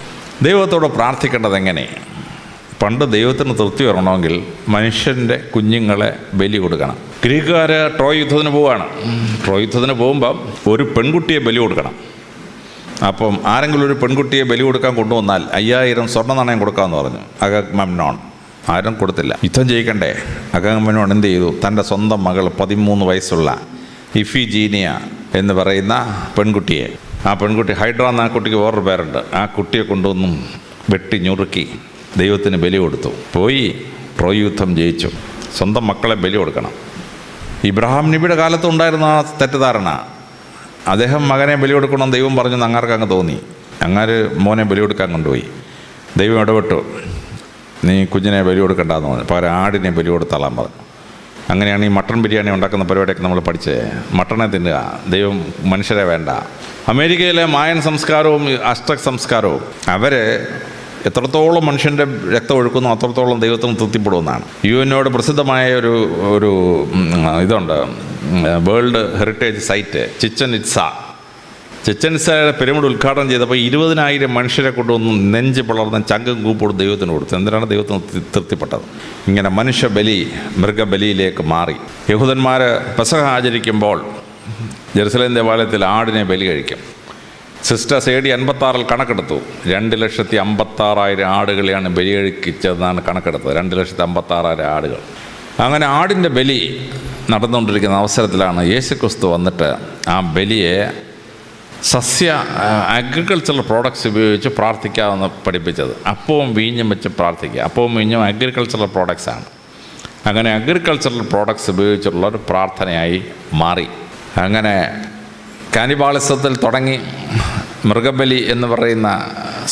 ദൈവത്തോട് പ്രാർത്ഥിക്കേണ്ടത് എങ്ങനെ? പണ്ട് ദൈവത്തിന് തൃപ്തി വരണമെങ്കിൽ മനുഷ്യൻ്റെ കുഞ്ഞുങ്ങളെ ബലി കൊടുക്കണം. ഗ്രീക്കുകാർ ട്രോയ് യുദ്ധത്തിന് പോവുകയാണ്. ട്രോയ് യുദ്ധത്തിന് പോകുമ്പം ഒരു പെൺകുട്ടിയെ ബലി കൊടുക്കണം. അപ്പം ആരെങ്കിലും ഒരു പെൺകുട്ടിയെ ബലി കൊടുക്കാൻ കൊണ്ടുവന്നാൽ 5000 സ്വർണ്ണ നാണയം കൊടുക്കാമെന്ന് പറഞ്ഞു. അഗമെമ്നോൺ ആരും കൊടുത്തില്ല. യുദ്ധം ചെയ്യിക്കണ്ടേ? അഗമെമ്നോൺ എന്ത് ചെയ്തു? തൻ്റെ സ്വന്തം മകൾ 13 വയസ്സുള്ള ഇഫിജീനിയ എന്ന് പറയുന്ന പെൺകുട്ടിയെ, ആ പെൺകുട്ടി ഹൈഡ്ര എന്ന ആ കുട്ടിക്ക് വേറൊരു പേരുണ്ട്, ആ കുട്ടിയെ കൊണ്ടുവന്നും വെട്ടി ഞുറുക്കി ദൈവത്തിന് ബലി കൊടുത്തു. പോയി ട്രോയ് യുദ്ധം ജയിച്ചു. സ്വന്തം മക്കളെ ബലി കൊടുക്കണം. ഇബ്രാഹിം നബിയുടെ കാലത്ത് ഉണ്ടായിരുന്ന ആ തെറ്റിദ്ധാരണ, അദ്ദേഹം മകനെ ബലി കൊടുക്കണമെന്ന് ദൈവം പറഞ്ഞു. അങ്ങാർക്ക് അങ്ങ് തോന്നി. അങ്ങാര് മോനെ ബലി കൊടുക്കാൻ കൊണ്ടുപോയി. ദൈവം ഇടപെട്ടു, നീ കുഞ്ഞിനെ ബലി കൊടുക്കണ്ടെന്ന് പറഞ്ഞു, പകരം ആടിനെ ബലി കൊടുത്താളാൻ പറഞ്ഞു. അങ്ങനെയാണ് ഈ മട്ടൺ ബിരിയാണി ഉണ്ടാക്കുന്ന പരിപാടിയൊക്കെ നമ്മൾ പഠിച്ചത്. മട്ടണെ തിന്നുക, ദൈവം മനുഷ്യരെ വേണ്ട. അമേരിക്കയിലെ മായൻ സംസ്കാരവും അസ്ട്രക് സംസ്കാരവും അവർ എത്രത്തോളം മനുഷ്യൻ്റെ രക്തം ഒഴുക്കുന്നു അത്രത്തോളം ദൈവത്തിന് തൃപ്തിപ്പെടുമെന്നാണ്. UN പ്രസിദ്ധമായ ഒരു ഇതുണ്ട്, വേൾഡ് ഹെറിറ്റേജ് സൈറ്റ് ചിച്ചൻ ഇറ്റ്സയുടെ പിരമിഡ് ഉദ്ഘാടനം ചെയ്തപ്പോൾ 20,000 മനുഷ്യരെ കൊണ്ടുവന്ന് നെഞ്ച് പിളർന്ന് ചങ്കും കൂപ്പോടും ദൈവത്തിന് കൊടുത്തു. എന്തിനാണ് ദൈവത്തിന് തൃപ്തിപ്പെട്ടത്? ഇങ്ങനെ മനുഷ്യബലി മൃഗബലിയിലേക്ക് മാറി. യഹൂദന്മാർ പെസഹ ആചരിക്കുമ്പോൾ ജെറുസലേം ദേവാലയത്തിൽ ആടിനെ ബലി കഴിക്കും. Sisters AD 56 കണക്കെടുത്തു. 2,56,000 ആടുകളെയാണ് ബലി കഴിച്ചതെന്നാണ് കണക്കെടുത്തത്. 2,56,000 ആടുകൾ. അങ്ങനെ ആടിൻ്റെ ബലി നടന്നുകൊണ്ടിരിക്കുന്ന അവസരത്തിലാണ് യേശുക്രിസ്തു വന്നിട്ട് ആ ബലിയെ അഗ്രികൾച്ചറൽ പ്രോഡക്ട്സ് ഉപയോഗിച്ച് പ്രാർത്ഥിക്കാമെന്ന് പഠിപ്പിച്ചത്. അപ്പവും വീഞ്ഞും വെച്ച് പ്രാർത്ഥിക്കുക. അപ്പവും വീഞ്ഞും അഗ്രികൾച്ചറൽ പ്രോഡക്ട്സാണ്. അങ്ങനെ അഗ്രികൾച്ചറൽ പ്രോഡക്ട്സ് ഉപയോഗിച്ചുള്ള ഒരു പ്രാർത്ഥനയായി മാറി. അങ്ങനെ കാനിബാളിസത്തിൽ തുടങ്ങി മൃഗബലി എന്ന് പറയുന്ന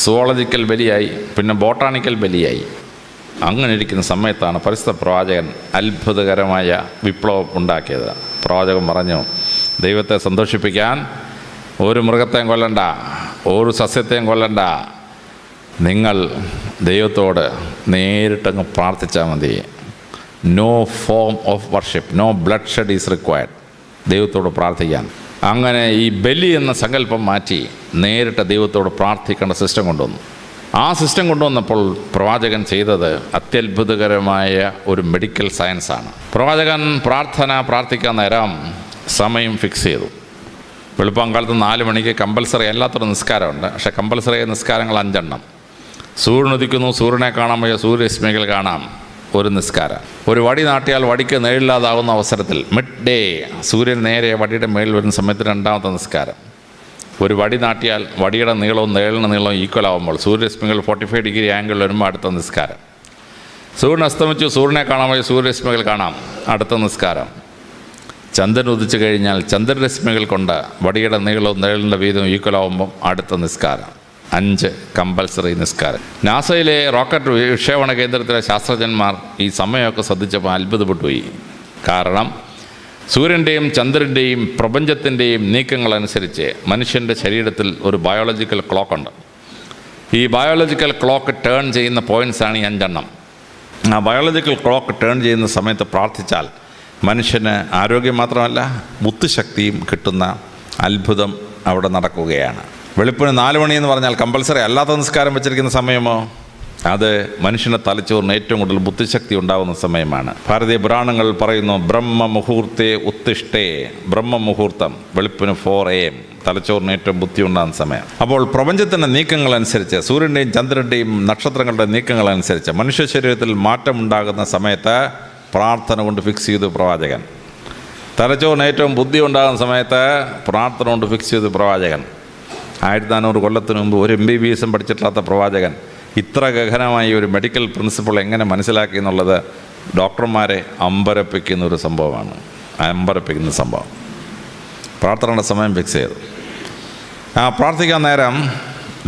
സുവോളജിക്കൽ ബലിയായി, പിന്നെ ബോട്ടാണിക്കൽ ബലിയായി. അങ്ങനെ ഇരിക്കുന്ന സമയത്താണ് പരിശുദ്ധ പ്രവാചകൻ അത്ഭുതകരമായ വിപ്ലവം ഉണ്ടാക്കിയത്. പ്രവാചകൻ പറഞ്ഞു, ദൈവത്തെ സന്തോഷിപ്പിക്കാൻ ഒരു മൃഗത്തെയും കൊല്ലണ്ട, ഒരു സസ്യത്തെയും കൊല്ലണ്ട. നിങ്ങൾ ദൈവത്തോട് നേരിട്ടങ്ങ് പ്രാർത്ഥിച്ചാൽ മതി. No form of worship, no bloodshed is required. ദൈവത്തോട് പ്രാർത്ഥിക്കാൻ. അങ്ങനെ ഈ ബലി എന്ന സങ്കല്പം മാറ്റി നേരിട്ട് ദൈവത്തോട് പ്രാർത്ഥിക്കേണ്ട സിസ്റ്റം കൊണ്ടുവന്നു. ആ സിസ്റ്റം കൊണ്ടുവന്നപ്പോൾ പ്രവാചകൻ ചെയ്തത് അത്യത്ഭുതകരമായ ഒരു മെഡിക്കൽ സയൻസാണ്. പ്രവാചകൻ പ്രാർത്ഥിക്കാൻ നേരം സമയം ഫിക്സ് ചെയ്തു. വെളുപ്പാങ്കാലത്ത് 4 മണിക്ക് കമ്പൽസറി അല്ലാത്തൊരു നിസ്കാരമുണ്ട്. പക്ഷേ കമ്പൽസറി നിസ്കാരങ്ങൾ 5 എണ്ണം. സൂര്യൻ ഉദിക്കുന്നു, സൂര്യനെ കാണാൻ വയ്യ, സൂര്യരശ്മികൾ കാണാം, ഒരു നിസ്കാരം. ഒരു വടി നാട്ടിയാൽ വടിക്ക് നേരില്ലാതാവുന്ന അവസരത്തിൽ മിഡ് ഡേ സൂര്യൻ നേരെ വടിയുടെ മേളിൽ വരുന്ന സമയത്ത് 2ാമത്തെ നിസ്കാരം. ഒരു വടി നാട്ടിയാൽ വടിയുടെ നീളവും നേളിൻ്റെ നീളവും ഈക്വൽ ആകുമ്പോൾ സൂര്യരശ്മികൾ 45 ഡിഗ്രി ആംഗിൾ വരുമ്പോൾ അടുത്ത നിസ്കാരം. സൂര്യൻ അസ്തമിച്ചു, സൂര്യനെ കാണാൻ വയ്യ, സൂര്യരശ്മികൾ കാണാം, അടുത്ത നിസ്കാരം. ചന്ദ്രൻ ഉദിച്ചു കഴിഞ്ഞാൽ ചന്ദ്രരശ്മികൾ കൊണ്ട് വടിയുടെ നീളവും നേളിൻ്റെ വീതവും ഈക്വൽ ആകുമ്പം അടുത്ത നിസ്കാരം. 5 കമ്പൽസറി നിസ്കാരം. നാസയിലെ റോക്കറ്റ് വിക്ഷേപണ കേന്ദ്രത്തിലെ ശാസ്ത്രജ്ഞന്മാർ ഈ സമയമൊക്കെ ശ്രദ്ധിച്ചപ്പോൾ അത്ഭുതപ്പെട്ടു പോയി. കാരണം സൂര്യൻ്റെയും ചന്ദ്രൻ്റെയും പ്രപഞ്ചത്തിൻ്റെയും നീക്കങ്ങളനുസരിച്ച് മനുഷ്യൻ്റെ ശരീരത്തിൽ ഒരു ബയോളജിക്കൽ ക്ലോക്കുണ്ട്. ഈ ബയോളജിക്കൽ ക്ലോക്ക് ടേൺ ചെയ്യുന്ന പോയിൻറ്റ്സാണ് ഈ 5 എണ്ണം. ആ ബയോളജിക്കൽ ക്ലോക്ക് ടേൺ ചെയ്യുന്ന സമയത്ത് പ്രാർത്ഥിച്ചാൽ മനുഷ്യന് ആരോഗ്യം മാത്രമല്ല ബുദ്ധിശക്തിയും കിട്ടുന്ന അത്ഭുതം അവിടെ നടക്കുകയാണ്. വെളുപ്പിന് 4 മണി എന്ന് പറഞ്ഞാൽ കമ്പൽസറി അല്ലാത്ത നിസ്കാരം വെച്ചിരിക്കുന്ന സമയമോ അത് മനുഷ്യൻ്റെ തലച്ചോറിന് ഏറ്റവും കൂടുതൽ ബുദ്ധിശക്തി ഉണ്ടാകുന്ന സമയമാണ്. ഭാരതീയ പുരാണങ്ങൾ പറയുന്നു, ബ്രഹ്മമുഹൂർത്തേ ഉത്തിഷ്ഠേ. ബ്രഹ്മമുഹൂർത്തം വെളുപ്പിന് 4 AM തലച്ചോറിന് ഏറ്റവും ബുദ്ധി ഉണ്ടാകുന്ന സമയം. അപ്പോൾ പ്രപഞ്ചത്തിൻ്റെ നീക്കങ്ങളനുസരിച്ച്, സൂര്യൻ്റെയും ചന്ദ്രൻ്റെയും നക്ഷത്രങ്ങളുടെ നീക്കങ്ങളനുസരിച്ച് മനുഷ്യ ശരീരത്തിൽ മാറ്റമുണ്ടാകുന്ന സമയത്ത് പ്രാർത്ഥന കൊണ്ട് ഫിക്സ് ചെയ്തു പ്രവാചകൻ. തലച്ചോറിന് ഏറ്റവും ബുദ്ധി ഉണ്ടാകുന്ന സമയത്ത് പ്രാർത്ഥന കൊണ്ട് ഫിക്സ് ചെയ്തു പ്രവാചകൻ. 1400 കൊല്ലത്തിന് മുമ്പ് ഒരു MBBS പഠിച്ചിട്ടില്ലാത്ത പ്രവാചകൻ ഇത്ര ഗഹനമായി ഒരു മെഡിക്കൽ പ്രിൻസിപ്പിൾ എങ്ങനെ മനസ്സിലാക്കി എന്നുള്ളത് ഡോക്ടർമാരെ അമ്പരപ്പിക്കുന്ന ഒരു സംഭവമാണ്. അമ്പരപ്പിക്കുന്ന സംഭവം. പ്രാർത്ഥനയുടെ സമയം ഫിക്സ് ചെയ്തു. പ്രാർത്ഥിക്കാൻ നേരം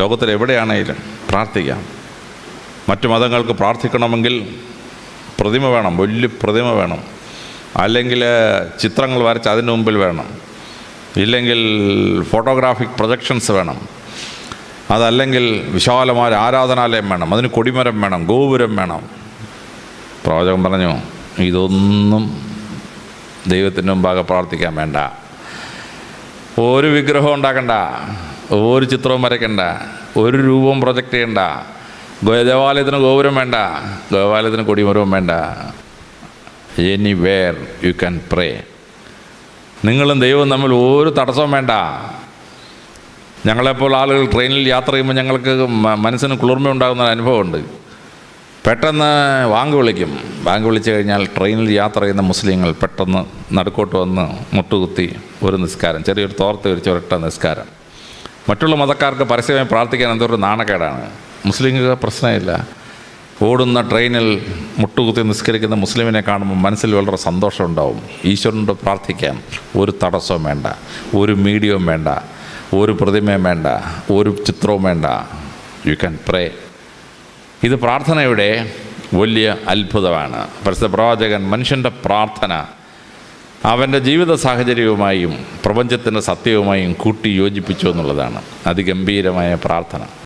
ലോകത്തിൽ എവിടെയാണെങ്കിലും പ്രാർത്ഥിക്കാം. മറ്റു മതങ്ങൾക്ക് പ്രാർത്ഥിക്കണമെങ്കിൽ പ്രതിമ വേണം, വലിയ പ്രതിമ വേണം, അല്ലെങ്കിൽ ചിത്രങ്ങൾ വരച്ച് അതിന് മുമ്പിൽ വേണം, ഇല്ലെങ്കിൽ ഫോട്ടോഗ്രാഫിക് പ്രൊജക്ഷൻസ് വേണം, അതല്ലെങ്കിൽ വിശാലമായ ആരാധനാലയം വേണം, അതിന് കൊടിമരം വേണം, ഗോപുരം വേണം. പ്രവാചകൻ പറഞ്ഞു, ഇതൊന്നും ദൈവത്തിൻ്റെ മുമ്പാകെ പ്രാർത്ഥിക്കാൻ വേണ്ട. ഒരു വിഗ്രഹം ഉണ്ടാക്കണ്ട, ഒരു ചിത്രവും വരയ്ക്കണ്ട, ഒരു രൂപവും പ്രൊജക്റ്റ് ചെയ്യണ്ട, ദേവാലയത്തിന് ഗോപുരം വേണ്ട, ദേവാലയത്തിന് കൊടിമരവും വേണ്ട. എനിവേർ യു ക്യാൻ പ്രേ. നിങ്ങളും ദൈവവും തമ്മിൽ ഒരു തടസ്സവും വേണ്ട. ഞങ്ങളെപ്പോൾ ആളുകൾ ട്രെയിനിൽ യാത്ര ചെയ്യുമ്പോൾ ഞങ്ങൾക്ക് മനസ്സിന് കുളിർമ ഉണ്ടാകുന്ന അനുഭവമുണ്ട്. പെട്ടെന്ന് വാങ്ക് വിളിക്കും. വാങ്ക് വിളിച്ചു കഴിഞ്ഞാൽ ട്രെയിനിൽ യാത്ര ചെയ്യുന്ന മുസ്ലിങ്ങൾ പെട്ടെന്ന് നടുക്കോട്ട് വന്ന് മുട്ടുകുത്തി ഒരു നിസ്കാരം, ചെറിയൊരു തോർത്ത് വിരിച്ച് ഒരൊറ്റ നിസ്കാരം. മറ്റുള്ള മതക്കാർക്ക് പരസ്യമായി പ്രാർത്ഥിക്കാൻ എന്തൊരു നാണക്കേടാണ്. മുസ്ലിങ്ങൾക്ക് പ്രശ്നമില്ല. ഓടുന്ന ട്രെയിനിൽ മുട്ടുകുത്തി നിസ്കരിക്കുന്ന മുസ്ലിമിനെ കാണുമ്പോൾ മനസ്സിൽ വളരെ സന്തോഷമുണ്ടാവും. ഈശ്വരനോട് പ്രാർത്ഥിക്കാം. ഒരു തടസ്സവും വേണ്ട, ഒരു മീഡിയവും വേണ്ട, ഒരു പ്രതിമയും വേണ്ട, ഒരു ചിത്രവും വേണ്ട. യു ക്യാൻ പ്രേ. ഇത് പ്രാർത്ഥനയുടെ വലിയ അത്ഭുതമാണ്. പരിശുദ്ധ പ്രവാചകൻ മനുഷ്യൻ്റെ പ്രാർത്ഥന അവൻ്റെ ജീവിത സാഹചര്യവുമായും പ്രപഞ്ചത്തിൻ്റെ സത്യവുമായും കൂട്ടി യോജിപ്പിച്ചു എന്നുള്ളതാണ് അതിഗംഭീരമായ പ്രാർത്ഥന.